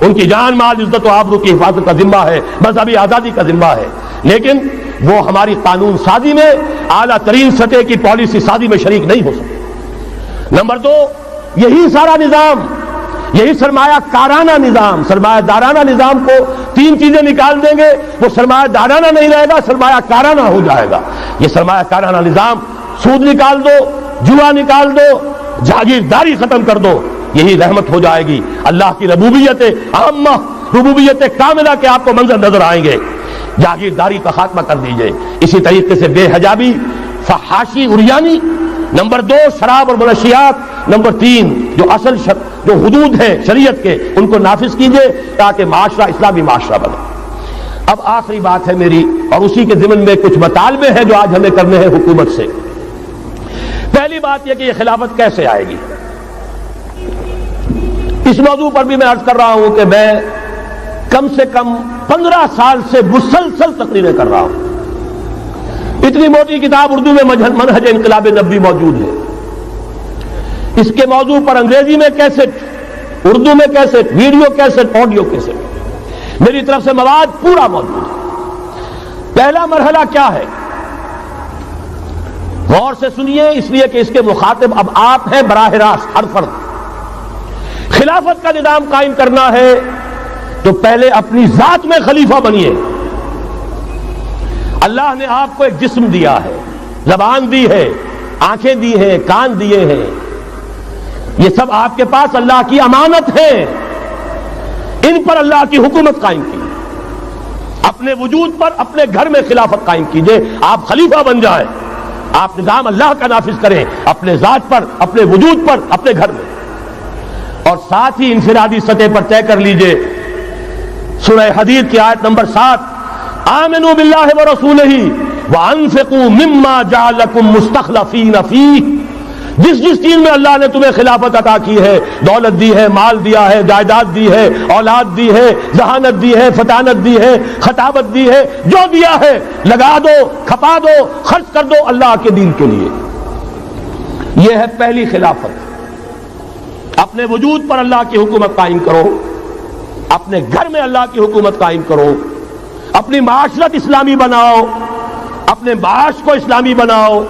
ان کی جان، مال، عزت و آبرو کی حفاظت کا ذمہ ہے، مذہبی آزادی کا ذمہ ہے، لیکن وہ ہماری قانون سازی میں، اعلیٰ ترین سطح کی پالیسی سازی میں شریک نہیں ہو سکتے. نمبر 2، یہی سارا نظام، یہی سرمایہ کارانہ نظام، سرمایہ دارانہ نظام کو 3 چیزیں نکال دیں گے، وہ سرمایہ دارانہ نہیں رہے گا، سرمایہ کارانہ ہو جائے گا. یہ سرمایہ کارانہ نظام، سود نکال دو، جوا نکال دو، جاگیرداری ختم کر دو، یہی رحمت ہو جائے گی. اللہ کی ربوبیت عامہ، ربوبیت کاملہ کے آپ کو منظر نظر آئیں گے. جاگیرداری کا خاتمہ کر دیجئے. اسی طریقے سے بے حجابی، فحاشی، عریانی. نمبر 2، شراب اور منشیات. نمبر 3، جو اصل جو حدود ہیں شریعت کے، ان کو نافذ کیجئے تاکہ معاشرہ اسلامی معاشرہ بنے. اب آخری بات ہے میری، اور اسی کے ضمن میں کچھ مطالبے ہیں جو آج ہمیں کرنے ہیں حکومت سے. پہلی بات یہ کہ یہ خلافت کیسے آئے گی. اس موضوع پر بھی میں عرض کر رہا ہوں کہ میں کم سے کم 15 سال سے مسلسل تقریریں کر رہا ہوں. اتنی موٹی کتاب اردو میں منہج انقلاب نبوی موجود ہے. اس کے موضوع پر انگریزی میں کیسٹ، اردو میں cassette, video cassette, audio cassette. میری طرف سے مواد پورا موجود ہے۔ پہلا مرحلہ کیا ہے؟ غور سے سنیے، اس لیے کہ اس کے مخاطب اب آپ ہیں براہ راست ہر فرد۔ خلافت کا نظام قائم کرنا ہے تو پہلے اپنی ذات میں خلیفہ بنیے۔ اللہ نے آپ کو ایک جسم دیا ہے، زبان دی ہے، آنکھیں دی ہیں، کان دیے ہیں، یہ سب آپ کے پاس اللہ کی امانت ہے۔ ان پر اللہ کی حکومت قائم کی، اپنے وجود پر اپنے گھر میں خلافت قائم کیجئے۔ آپ خلیفہ بن جائیں، آپ نظام اللہ کا نافذ کریں اپنے ذات پر، اپنے وجود پر، اپنے گھر میں، اور ساتھ ہی انفرادی سطح پر طے کر لیجئے۔ سورہ حدید کی آیت نمبر 7، آمنوا باللہ ورسولہ وانفقوا مما جعلکم مستخلفین فیہ، جس چیز میں اللہ نے تمہیں خلافت عطا کی ہے، دولت دی ہے، مال دیا ہے، جائیداد دی ہے، اولاد دی ہے، ذہانت دی ہے، فطانت دی ہے، خطابت دی ہے، جو دیا ہے لگا دو، کھپا دو، خرچ کر دو اللہ کے دین کے لیے۔ یہ ہے پہلی خلافت۔ اپنے وجود پر اللہ کی حکومت قائم کرو، اپنے گھر میں اللہ کی حکومت قائم کرو، اپنی معاشرت اسلامی بناؤ، اپنے معاش کو اسلامی بناؤ،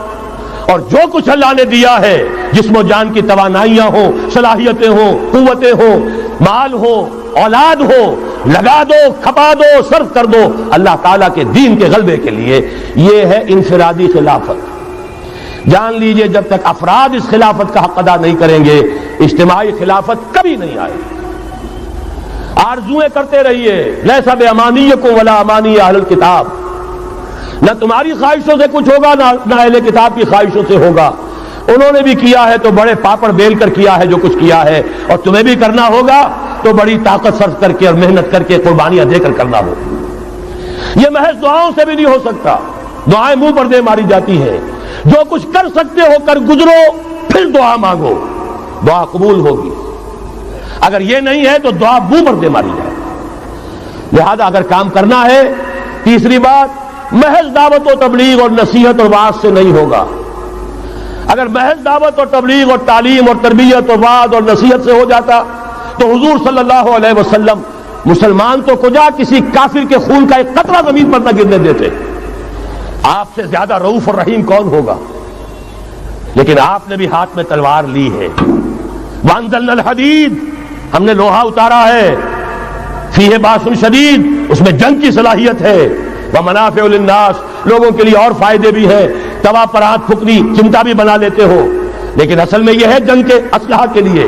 اور جو کچھ اللہ نے دیا ہے، جسم و جان کی توانائیاں ہوں، صلاحیتیں ہوں، قوتیں ہوں، مال ہو، اولاد ہو، لگا دو، کھپا دو، صرف کر دو اللہ تعالیٰ کے دین کے غلبے کے لیے۔ یہ ہے انفرادی خلافت۔ جان لیجئے جب تک افراد اس خلافت کا حق ادا نہیں کریں گے، اجتماعی خلافت کبھی نہیں آئے گی۔ آرزویں کرتے رہیے، لیس بامانیکم ولا امانی اہل الکتاب، نہ تمہاری خواہشوں سے کچھ ہوگا نہ اہل کتاب کی خواہشوں سے ہوگا۔ انہوں نے بھی کیا ہے تو بڑے پاپڑ بیل کر کیا ہے جو کچھ کیا ہے، اور تمہیں بھی کرنا ہوگا تو بڑی طاقت صرف کر کے اور محنت کر کے قربانیاں دے کر کرنا ہوگا۔ یہ محض دعاؤں سے بھی نہیں ہو سکتا، دعائیں منہ پر دے ماری جاتی ہیں۔ جو کچھ کر سکتے ہو کر گزرو، پھر دعا مانگو، دعا قبول ہوگی۔ اگر یہ نہیں ہے تو دعا منہ پر دے ماری جائے۔ لہذا اگر کام کرنا ہے، تیسری بات، محض دعوت و تبلیغ اور نصیحت اور وعظ سے نہیں ہوگا۔ اگر محض دعوت اور تبلیغ اور تعلیم اور تربیت اور وعظ اور نصیحت سے ہو جاتا تو حضور صلی اللہ علیہ وسلم مسلمان تو کجا کسی کافر کے خون کا ایک قطرہ زمین پر نہ گرنے دیتے۔ آپ سے زیادہ رؤوف اور رحیم کون ہوگا؟ لیکن آپ نے بھی ہاتھ میں تلوار لی ہے۔ وانزلنا الحدید، ہم نے لوہا اتارا ہے، فیہ باس شدید، اس میں جنگ کی صلاحیت ہے، ومنافع للناس، لوگوں کے لیے اور فائدے بھی ہیں۔ توا پر ہاتھ پھکنی چمٹا بھی بنا لیتے ہو، لیکن اصل میں یہ ہے جنگ کے اسلحہ کے لیے،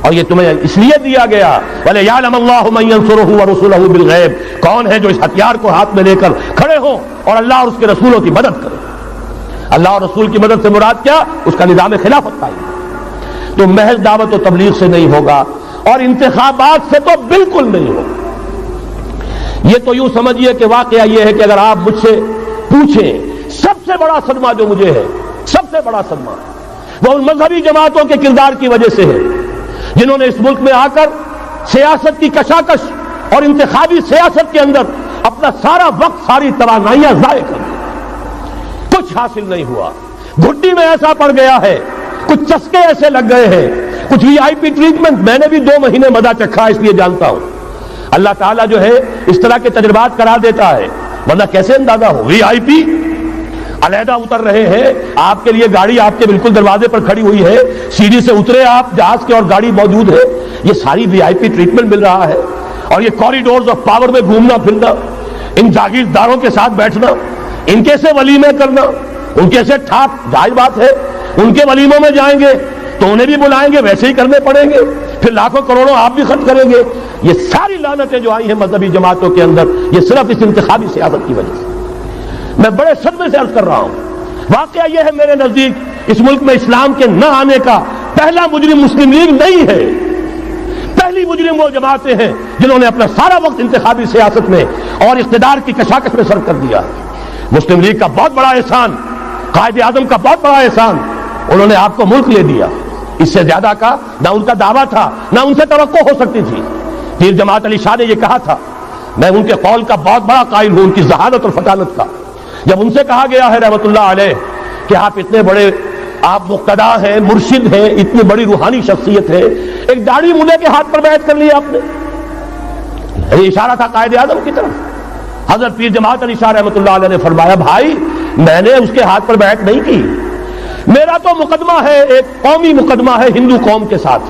اور یہ تمہیں اس لیے دیا گیا وَلِيَعْلَمَ اللَّهُ مَن يَنصُرُهُ وَرُسُلَهُ بِالْغَيْبِ، کون ہے جو اس ہتھیار کو ہاتھ میں لے کر کھڑے ہوں اور اللہ اور اس کے رسولوں کی مدد کرے۔ اللہ اور رسول کی مدد سے مراد کیا؟ اس کا نظام خلافت قائم ہے۔ تو محض دعوت و تبلیغ سے نہیں ہوگا، اور انتخابات سے تو بالکل نہیں ہوگا۔ یہ تو یوں سمجھیے کہ واقعہ یہ ہے کہ اگر آپ مجھ سے پوچھیں، سب سے بڑا صدمہ جو مجھے ہے، سب سے بڑا صدمہ وہ ان مذہبی جماعتوں کے کردار کی وجہ سے ہے جنہوں نے اس ملک میں آ کر سیاست کی کشاکش اور انتخابی سیاست کے اندر اپنا سارا وقت، ساری توانائیاں ضائع کر دی۔ کچھ حاصل نہیں ہوا، گھٹی میں ایسا پڑ گیا ہے، کچھ چسکے ایسے لگ گئے ہیں، کچھ وی آئی پی ٹریٹمنٹ۔ میں نے بھی 2 مہینے مزہ چکھا، اس لیے جانتا ہوں۔ اللہ تعالیٰ جو ہے اس طرح کے تجربات کرا دیتا ہے، ورنہ کیسے اندازہ ہو؟ وی آئی پی علیحدہ اتر رہے ہیں، آپ کے لیے گاڑی آپ کے بالکل دروازے پر کھڑی ہوئی ہے، سیڑھی سے اترے آپ جہاز کے اور گاڑی موجود ہے، یہ ساری وی آئی پی ٹریٹمنٹ مل رہا ہے۔ اور یہ کوریڈورز آف پاور میں گھومنا پھرنا، ان جاگیرداروں کے ساتھ بیٹھنا، ان کے سے ولیمے کرنا، ان کے سے ٹھاک، ظاہر بات ہے ان کے ولیموں میں جائیں گے تو انہیں بھی بلائیں گے، ویسے ہی کرنے پڑیں گے، پھر لاکھوں کروڑوں آپ بھی خرچ کریں گے۔ یہ ساری لعنتیں جو آئی ہیں مذہبی جماعتوں کے اندر، یہ صرف اس انتخابی سیاست کی وجہ سے۔ میں بڑے صدمے سے عرض کر رہا ہوں، واقعہ یہ ہے میرے نزدیک اس ملک میں اسلام کے نہ آنے کا پہلا مجرم مسلم لیگ نہیں ہے، پہلی مجرم وہ جماعتیں ہیں جنہوں نے اپنا سارا وقت انتخابی سیاست میں اور اقتدار کی کشاکش میں صرف کر دیا۔ مسلم لیگ کا بہت بڑا احسان، قائد اعظم کا بہت بڑا احسان، انہوں نے آپ کو ملک لے دیا۔ اس سے زیادہ کا نہ ان کا دعویٰ تھا، نہ ان سے توقع ہو سکتی تھی۔ پیر جماعت علی شاہ نے یہ کہا تھا، میں ان کے قول کا بہت بڑا قائل ہوں، ان کی ذہانت اور فطانت کا۔ جب ان سے کہا گیا ہے رحمت اللہ علیہ کہ آپ اتنے بڑے، آپ مقتدا ہیں، مرشد ہیں، اتنی بڑی روحانی شخصیت ہے، ایک داڑھی مولے کے ہاتھ پر بیعت کر لی آپ نے، یہ اشارہ تھا قائد اعظم کی طرف۔ حضرت پیر جماعت علی شاہ رحمۃ اللہ علیہ نے فرمایا بھائی میں نے اس کے ہاتھ پر بیعت نہیں کی، میرا تو مقدمہ ہے، ایک قومی مقدمہ ہے ہندو قوم کے ساتھ،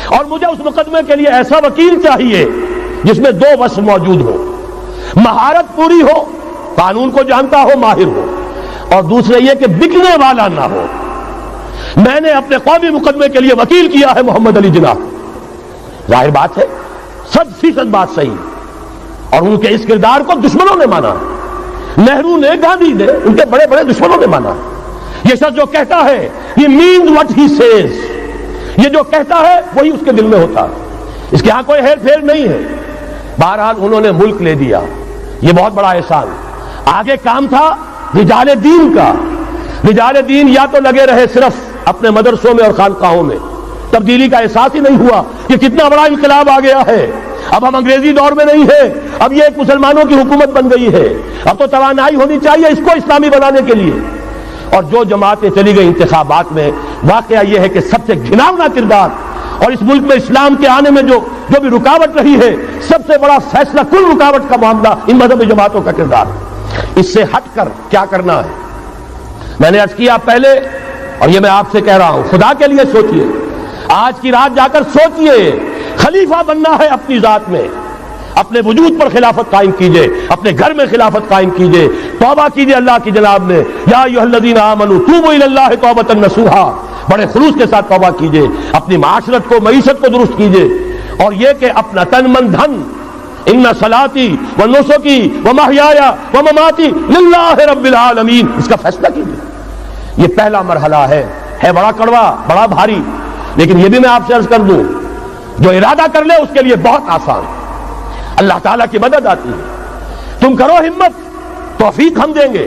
اور مجھے اس مقدمے کے لیے ایسا وکیل چاہیے جس میں دو وصف موجود ہو، مہارت پوری ہو، قانون کو جانتا ہو، ماہر ہو، اور دوسرے یہ کہ بکنے والا نہ ہو۔ میں نے اپنے قومی مقدمے کے لیے وکیل کیا ہے محمد علی جناح۔ ظاہر بات ہے 100% بات صحیح، اور ان کے اس کردار کو دشمنوں نے مانا، نہرو نے، گاندھی نے، ان کے بڑے بڑے دشمنوں نے مانا۔ یہ شخص جو کہتا ہے یہ means what he says، یہ جو کہتا ہے وہی اس کے دل میں ہوتا ہے، اس کے یہاں کوئی ہیر پھیر نہیں ہے۔ بہرحال انہوں نے ملک لے دیا، یہ بہت بڑا احسان۔ آگے کام تھا رجال دین کا۔ رجال دین یا تو لگے رہے صرف اپنے مدرسوں میں اور خانقاہوں میں، تبدیلی کا احساس ہی نہیں ہوا کہ کتنا بڑا انقلاب آ گیا ہے، اب ہم انگریزی دور میں نہیں ہیں، اب یہ ایک مسلمانوں کی حکومت بن گئی ہے، اب تو توانائی ہونی چاہیے اس کو اسلامی بنانے کے لیے۔ اور جو جماعتیں چلی گئی انتخابات میں، واقعہ یہ ہے کہ سب سے گھناؤنا کردار، اور اس ملک میں اسلام کے آنے میں جو بھی رکاوٹ رہی ہے، سب سے بڑا فیصلہ کن رکاوٹ کا معاملہ ان مذہبی جماعتوں کا کردار۔ اس سے ہٹ کر کیا کرنا ہے، میں نے عرض کیا پہلے، اور یہ میں آپ سے کہہ رہا ہوں، خدا کے لیے سوچئے، آج کی رات جا کر سوچئے، خلیفہ بننا ہے اپنی ذات میں، اپنے وجود پر خلافت قائم کیجئے، اپنے گھر میں خلافت قائم کیجئے، توبہ کیجئے اللہ کی جناب میں، یا ایھا الذین آمنوا توبوا الی اللہ توبۃ نصوحا، بڑے خلوص کے ساتھ توبہ کیجئے، اپنی معاشرت کو، معیشت کو درست کیجئے، اور یہ کہ اپنا تن من دھن، ان صلاتی و نسکی و محیای و مماتی للہ رب العالمین، اس کا فیصلہ کیجئے۔ یہ پہلا مرحلہ ہے بڑا کڑوا، بڑا بھاری، لیکن یہ بھی میں آپ سے عرض کر دوں، جو ارادہ کر لے اس کے لیے بہت آسان، اللہ تعالیٰ کی مدد آتی ہے۔ تم کرو ہمت، توفیق ہم دیں گے،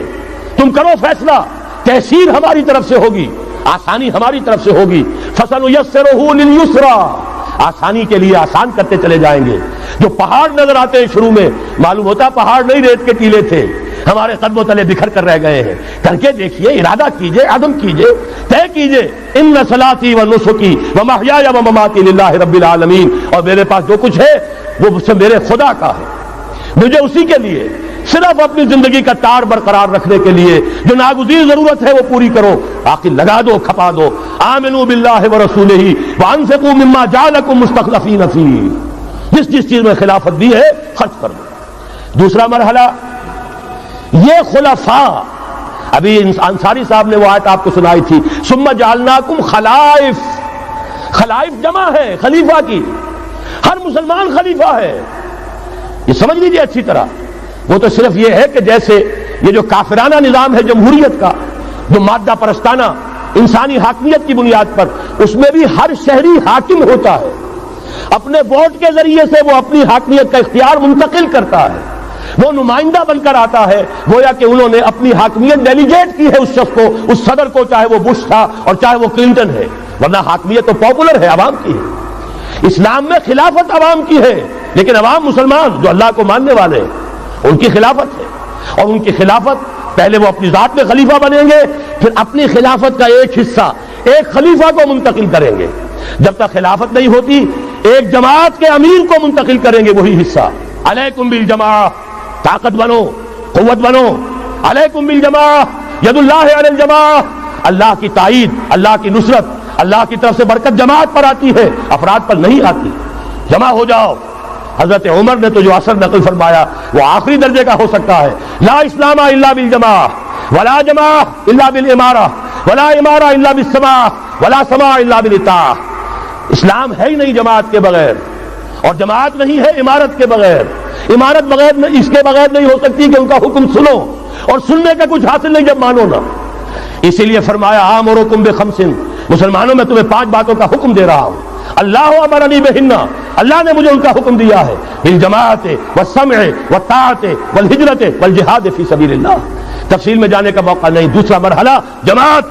تم کرو فیصلہ، تحصیل ہماری طرف سے ہوگی، آسانی ہماری طرف سے ہوگی۔ فَسَنُيَسِّرُهُ لِلْيُسْرَىٰ، آسانی کے لیے آسان کرتے چلے جائیں گے۔ جو پہاڑ نظر آتے ہیں شروع میں، معلوم ہوتا پہاڑ نہیں، ریت کے ٹیلے تھے، ہمارے قدموں تلے بکھر کر رہ گئے ہیں۔ کر کے دیکھیے، ارادہ کیجئے، عزم کیجئے، طے کیجئے، ان صلاتی و نسکی و محیای و مماتی للہ رب العالمین، اور میرے پاس جو کچھ ہے وہ مجھ سے میرے خدا کا ہے، مجھے اسی کے لیے صرف اپنی زندگی کا تار برقرار رکھنے کے لیے جو ناگزیر ضرورت ہے وہ پوری کرو، باقی لگا دو، کھپا دو۔ آمنوا باللہ ورسولہ وانفقوا مما جعلکم مستخلفین فیہ، جس چیز میں خلافت دی ہے خرچ کر دو۔ دوسرا مرحلہ، یہ خلفاء، ابھی انصاری صاحب نے وہ آیت آپ کو سنائی تھی، ثم جعلناکم خلائف، خلائف جمع ہے خلیفہ کی، ہر مسلمان خلیفہ ہے، یہ سمجھ لیجیے اچھی طرح۔ وہ تو صرف یہ ہے کہ جیسے یہ جو کافرانہ نظام ہے جمہوریت کا، جو مادہ پرستانہ انسانی حاکمیت کی بنیاد پر، اس میں بھی ہر شہری حاکم ہوتا ہے، اپنے ووٹ کے ذریعے سے وہ اپنی حاکمیت کا اختیار منتقل کرتا ہے، وہ نمائندہ بن کر آتا ہے، گویا کہ انہوں نے اپنی حاکمیت ڈیلیگیٹ کی ہے اس شخص کو، اس صدر کو، چاہے وہ بش تھا اور چاہے وہ کلنٹن ہے، ورنہ حاکمیت تو پاپولر ہے، عوام کی ہے۔ اسلام میں خلافت عوام کی ہے، لیکن عوام مسلمان جو اللہ کو ماننے والے ہیں ان کی خلافت ہے، اور ان کی خلافت پہلے وہ اپنی ذات میں خلیفہ بنیں گے، پھر اپنی خلافت کا ایک حصہ ایک خلیفہ کو منتقل کریں گے۔ جب تک خلافت نہیں ہوتی ایک جماعت کے امیر کو منتقل کریں گے وہی حصہ۔ علیکم بالجماعہ، طاقت بنو، قوت بنو، علیکم بالجماعہ، ید اللہ علی الجماعہ، اللہ کی تائید، اللہ کی نصرت، اللہ کی طرف سے برکت جماعت پر آتی ہے، افراد پر نہیں آتی۔ جمع ہو جاؤ۔ حضرت عمر نے تو جو اثر نقل فرمایا وہ آخری درجے کا ہو سکتا ہے، لا اسلام الا بالجماعہ، ولا جماعہ الا بالامارہ، ولا امارہ الا بالسماع، ولا سماع الا بالاطاعہ۔ اسلام ہے ہی نہیں جماعت کے بغیر، اور جماعت نہیں ہے امارت کے بغیر، امارت بغیر اس کے بغیر نہیں ہو سکتی کہ ان کا حکم سنو، اور سننے کا کچھ حاصل نہیں جب مانو نا۔ اسی لیے فرمایا آمرکم بخمس، مسلمانوں میں تمہیں 5 باتوں کا حکم دے رہا ہوں، اللہ امرنی بہن، اللہ نے مجھے ان کا حکم دیا ہے، بالجماعت والسمع والطاعت والہجرت والجہاد فی سبیل اللہ۔ تفصیل میں جانے کا موقع نہیں۔ دوسرا مرحلہ جماعت،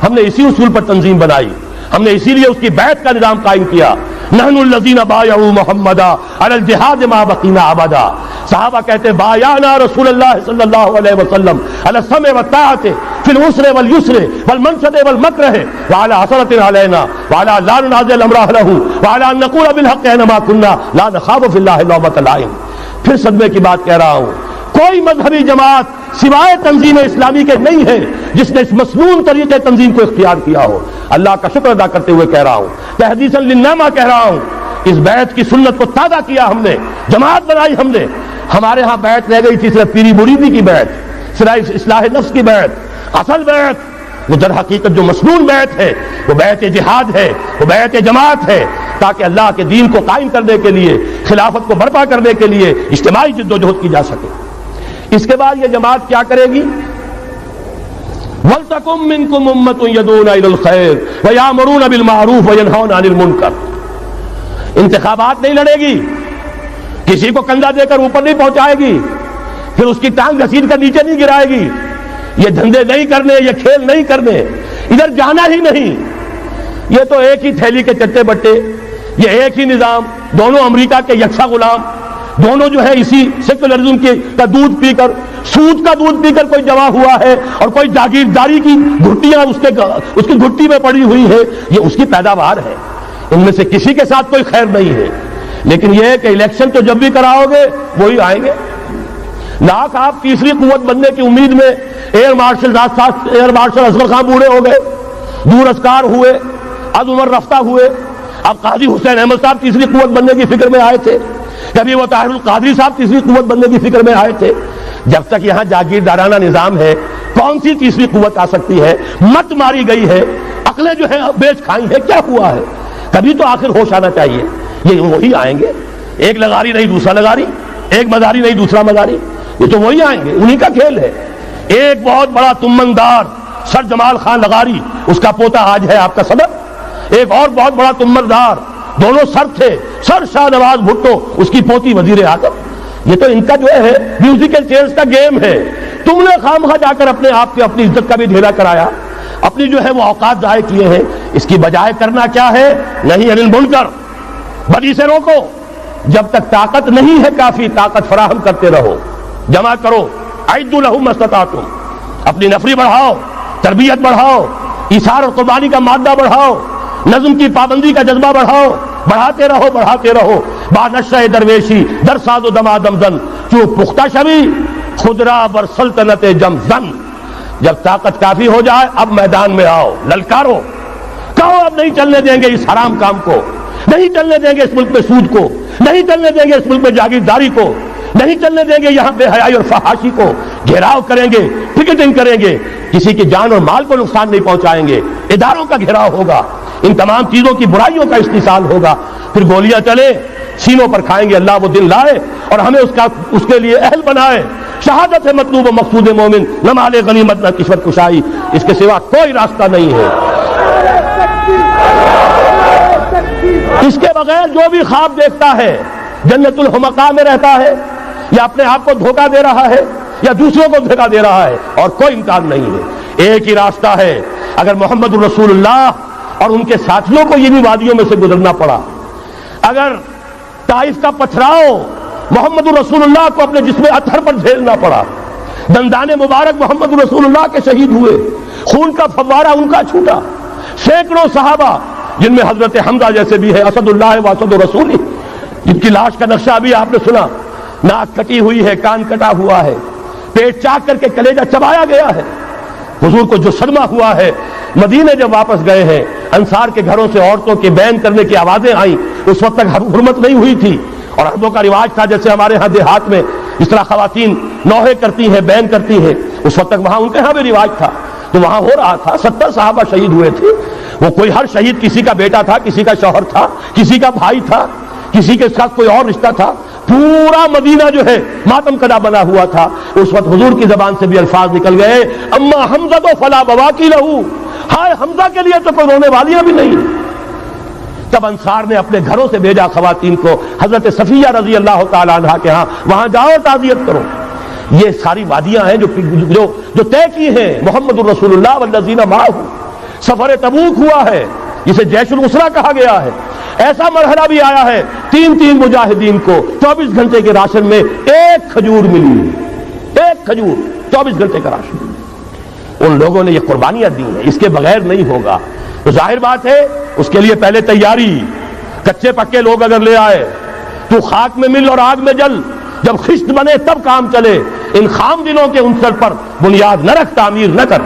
ہم نے اسی اصول پر تنظیم بنائی، ہم نے اسی لیے اس کی بیعت کا نظام قائم کیا۔ نحن الذین بایعوا محمدا علی الجہاد ما بقینا ابدا، صحابہ کہتے ہیں بایعنا رسول اللہ صلی اللہ علیہ وسلم علی السمع والطاعت فی العسر والیسر والمنشط والمکرہ وعلی حسرۃ علینا وعلی لا ننازع الامر اہلہ وعلی ان نقول بالحق اینما کنا لا نخاف فی اللہ لومۃ لائم۔ پھر صدمے کی بات کہہ رہا ہوں، کوئی مذہبی جماعت سوائے تنظیم اسلامی کے نہیں ہے جس نے اس مسنون طریقے تنظیم کو اختیار کیا ہو۔ اللہ کا شکر ادا کرتے ہوئے کہہ رہا ہوں، تحدیثاً للنعمہ کہہ رہا ہوں، اس بیعت کی سنت کو تازہ کیا ہم نے، جماعت بنائی ہم نے۔ ہمارے ہاں بیعت رہ گئی تھی صرف پیری مریدی کی بیعت، صرف اصلاح نفس کی بیعت۔ اصل بیعت وہ در حقیقت جو مسنون بیعت ہے وہ بیعت جہاد ہے، وہ بیعت جماعت ہے، تاکہ اللہ کے دین کو قائم کرنے کے لیے، خلافت کو برپا کرنے کے لیے اجتماعی جد و جہد کی جا سکے۔ اس کے بعد یہ جماعت کیا کرے گی؟ وَلْتَكُن مِّنكُمْ أُمَّةٌ يَدْعُونَ إِلَى الْخَيْرِ وَيَأْمُرُونَ بِالْمَعْرُوفِ وَيَنْهَوْنَ عَنِ الْمُنكَرِ۔ انتخابات نہیں لڑے گی، کسی کو کندھا دے کر اوپر نہیں پہنچائے گی، پھر اس کی ٹانگ گھسیٹ کر نیچے نہیں گرائے گی۔ یہ دھندے نہیں کرنے، یہ کھیل نہیں کرنے، ادھر جانا ہی نہیں۔ یہ تو ایک ہی تھیلی کے چٹے بٹے، یہ ایک ہی نظام، دونوں امریکہ کے یکساں غلام، دونوں جو ہے اسی سیکولرزم کا دودھ پی کر، سود کا دودھ پی کر کوئی جمع ہوا ہے، اور کوئی جاگیرداری کی گھٹیاں اس کی گھٹی میں پڑی ہوئی ہے، یہ اس کی پیداوار ہے۔ ان میں سے کسی کے ساتھ کوئی خیر نہیں ہے، لیکن یہ ہے کہ الیکشن تو جب بھی کراؤ گے وہی آئیں گے۔ لاکھ آپ تیسری قوت بننے کی امید میں ایئر مارشل اصغر خان بوڑھے ہو گئے، دور اسکار ہوئے، از عمر رفتہ ہوئے۔ اب قاضی حسین احمد صاحب تیسری قوت بننے کی فکر میں آئے تھے، کبھی وہ طاہر القادری صاحب تیسری قوت بننے کی فکر میں آئے تھے۔ جب تک یہاں جاگیردارانہ نظام ہے، کون سی تیسری قوت آ سکتی ہے؟ مت ماری گئی ہے، عقلیں جو ہے بیچ کھائی ہے، کیا ہوا ہے؟ کبھی تو آخر ہوش آنا چاہیے۔ یہ وہی آئیں گے، ایک لغاری نہیں دوسرا لغاری، ایک مزاری نہیں دوسرا مزاری، یہ تو وہی آئیں گے، انہی کا کھیل ہے۔ ایک بہت بڑا تمندار سر جمال خان لغاری، اس کا پوتا آج ہے آپ کا صدر۔ ایک اور بہت بڑا تمندار، دونوں سر تھے، سر شاہ نواز بھٹو، اس کی پوتی وزیر اعظم۔ یہ تو ان کا جو ہے میوزیکل چیئرز کا گیم ہے۔ تم نے خامخواہ جا کر اپنے آپ کے اپنی عزت کا بھی ڈھیلا کرایا، اپنی جو ہے وہ اوقات ضائع کیے ہیں۔ اس کی بجائے کرنا کیا ہے؟ نہیں انل منکر، بدی سے روکو۔ جب تک طاقت نہیں ہے کافی، طاقت فراہم کرتے رہو، جمع کرو۔ اعدوا لهم ما استطعتم، اپنی نفری بڑھاؤ، تربیت بڑھاؤ، ایثار اور قربانی کا مادہ بڑھاؤ، نظم کی پابندی کا جذبہ بڑھاؤ، بڑھاتے رہو بڑھاتے رہو۔ با نشہ درویشی در ساز و دما دمزن، چوب پختہ شوی خدرا بر سلطنت جم زن۔ جب طاقت کافی ہو جائے اب میدان میں آؤ، للکارو، کہو اب نہیں چلنے دیں گے اس حرام کام کو، نہیں چلنے دیں گے اس ملک میں سود کو، نہیں چلنے دیں گے اس ملک میں جاگیرداری کو، نہیں چلنے دیں گے یہاں بے حیائی اور فحاشی کو۔ گھیراؤ کریں گے، پکیٹنگ کریں گے، کسی کی جان اور مال کو نقصان نہیں پہنچائیں گے، اداروں کا گھیراؤ ہوگا، ان تمام چیزوں کی برائیوں کا استحصال ہوگا، پھر گولیاں چلے سینوں پر کھائیں گے۔ اللہ وہ دن لائے اور ہمیں اس کے لیے اہل بنائے۔ شہادت ہے مطلوب و مقصود مومن، نہ مال غنیمت نہ کشور کشائی، اس کے سوا کوئی راستہ نہیں ہے۔ اس کے بغیر جو بھی خواب دیکھتا ہے جنت الحمقاء میں رہتا ہے، یا اپنے آپ کو دھوکہ دے رہا ہے، یا دوسروں کو دھوکہ دے رہا ہے، اور کوئی امکان نہیں ہے۔ ایک ہی راستہ ہے۔ اگر محمد رسول اللہ اور ان کے ساتھیوں کو یہ بھی وادیوں میں سے گزرنا پڑا، اگر طائف کا پتھراؤ محمد رسول اللہ کو اپنے جسم اطہر پر جھیلنا پڑا، دندان مبارک محمد رسول اللہ کے شہید ہوئے، خون کا فوارہ ان کا چھوٹا، سینکڑوں صحابہ جن میں حضرت حمزہ جیسے بھی ہے، اسد اللہ و اسد رسول، جن کی لاش کا نقشہ ابھی آپ نے سنا، ناک کٹی ہوئی ہے، کان کٹا ہوا ہے، پیٹ چاک کر کے کلیجہ چبایا گیا ہے۔ حضور کو جو صدمہ ہوا ہے، مدینے جب واپس گئے ہیں، انصار کے گھروں سے عورتوں کے بین کرنے کی آوازیں آئیں، اس وقت تک حرمت نہیں ہوئی تھی، اور عربوں کا رواج تھا جیسے ہمارے ہاں دیہات میں اس طرح خواتین نوحے کرتی ہیں، بین کرتی ہیں، اس وقت تک وہاں ان کے ہاں بھی رواج تھا، تو وہاں ہو رہا تھا۔ 70 صحابہ شہید ہوئے تھے۔ وہ کوئی ہر شہید کسی کا بیٹا تھا، کسی کا شوہر تھا، کسی کا بھائی تھا، کسی کے ساتھ کوئی اور رشتہ تھا، پورا مدینہ جو ہے ماتم کدا بنا ہوا تھا۔ اس وقت حضور کی زبان سے بھی الفاظ نکل گئے، اما حمزہ تو فلا بواکی لہو، ہائے حمزہ کے لیے تو کوئی رونے والیاں بھی نہیں۔ تب انصار نے اپنے گھروں سے بھیجا خواتین کو، حضرت صفیہ رضی اللہ تعالی عنہا کے ہاں، وہاں جاؤ تعزیت کرو۔ یہ ساری وادیاں ہیں جو طے کی ہیں محمد الرسول اللہ والذین معہ۔ سفر تبوک ہوا ہے جسے جیش العسرہ کہا گیا ہے، ایسا مرحلہ بھی آیا ہے 3 مجاہدین کو 24 گھنٹے کے راشن میں ایک کھجور ملی، ایک کھجور، 24 گھنٹے کا راشن۔ ان لوگوں نے یہ قربانیاں دی ہیں، اس کے بغیر نہیں ہوگا۔ تو ظاہر بات ہے اس کے لیے پہلے تیاری، کچے پکے لوگ اگر لے آئے، تو خاک میں مل اور آگ میں جل، جب خشت بنے تب کام چلے، ان خام دلوں کے عنصر پر بنیاد نہ رکھ، تعمیر نہ کر۔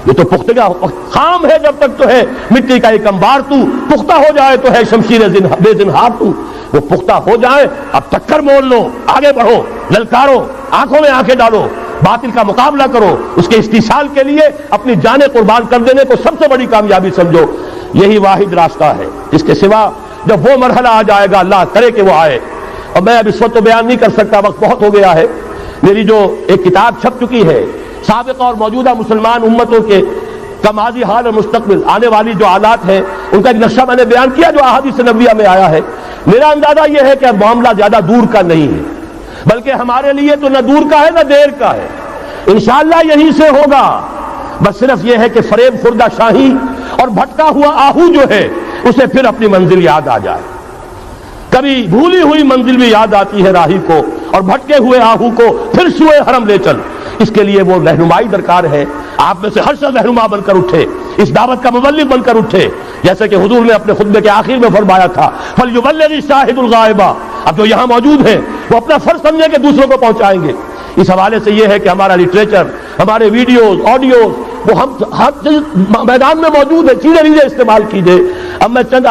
یہ تو پختگا خام ہے جب تک تو ہے مٹی کا ایک انبار، تو پختہ ہو جائے تو ہے شمشیر بے زنہار تو۔ وہ پختہ ہو جائے، اب ٹکر مول لو، آگے بڑھو، للکارو، آنکھوں میں آنکھیں ڈالو، باطل کا مقابلہ کرو، اس کے استحصال کے لیے اپنی جانیں قربان کر دینے کو سب سے بڑی کامیابی سمجھو۔ یہی واحد راستہ ہے، اس کے سوا جب وہ مرحلہ آ جائے گا، اللہ کرے کہ وہ آئے، اور میں اب اس وقت تو بیان نہیں کر سکتا، وقت بہت ہو گیا ہے۔ میری جو ایک کتاب چھپ چکی ہے سابقہ اور موجودہ مسلمان امتوں کے کا ماضی، حال اور مستقبل، آنے والی جو حالات ہیں ان کا ایک نقشہ میں نے بیان کیا جو احادیث نبویہ میں آیا ہے۔ میرا اندازہ یہ ہے کہ اب معاملہ زیادہ دور کا نہیں ہے، بلکہ ہمارے لیے تو نہ دور کا ہے نہ دیر کا ہے، انشاءاللہ یہیں سے ہوگا۔ بس صرف یہ ہے کہ فریب خوردہ شاہی اور بھٹکا ہوا آہو جو ہے اسے پھر اپنی منزل یاد آ جائے۔ کبھی بھولی ہوئی منزل بھی یاد آتی ہے راہی کو، اور بھٹکے ہوئے آہو کو پھر سوئے حرم لے چل۔ اس کے لیے وہ رہنمائی درکار ہے، آپ میں سے ہر شخص رہنما بن کر اٹھے، اس دعوت کا مبلغ بن کر اٹھے، جیسے کہ حضور نے اپنے خطبے کے آخر میں فرمایا تھا فَلْيُبَلِّغِ الشَّاهِدُ الْغَائِبَ۔ اب جو یہاں موجود ہیں وہ اپنا فرض سمجھیں کہ دوسروں کو پہنچائیں گے۔ اس حوالے سے یہ ہے کہ ہمارا لٹریچر، ہمارے ویڈیوز، آڈیوز، وہ ہم ہر میدان میں موجود ہے، چیزیں استعمال کیجئے۔ اب میں چند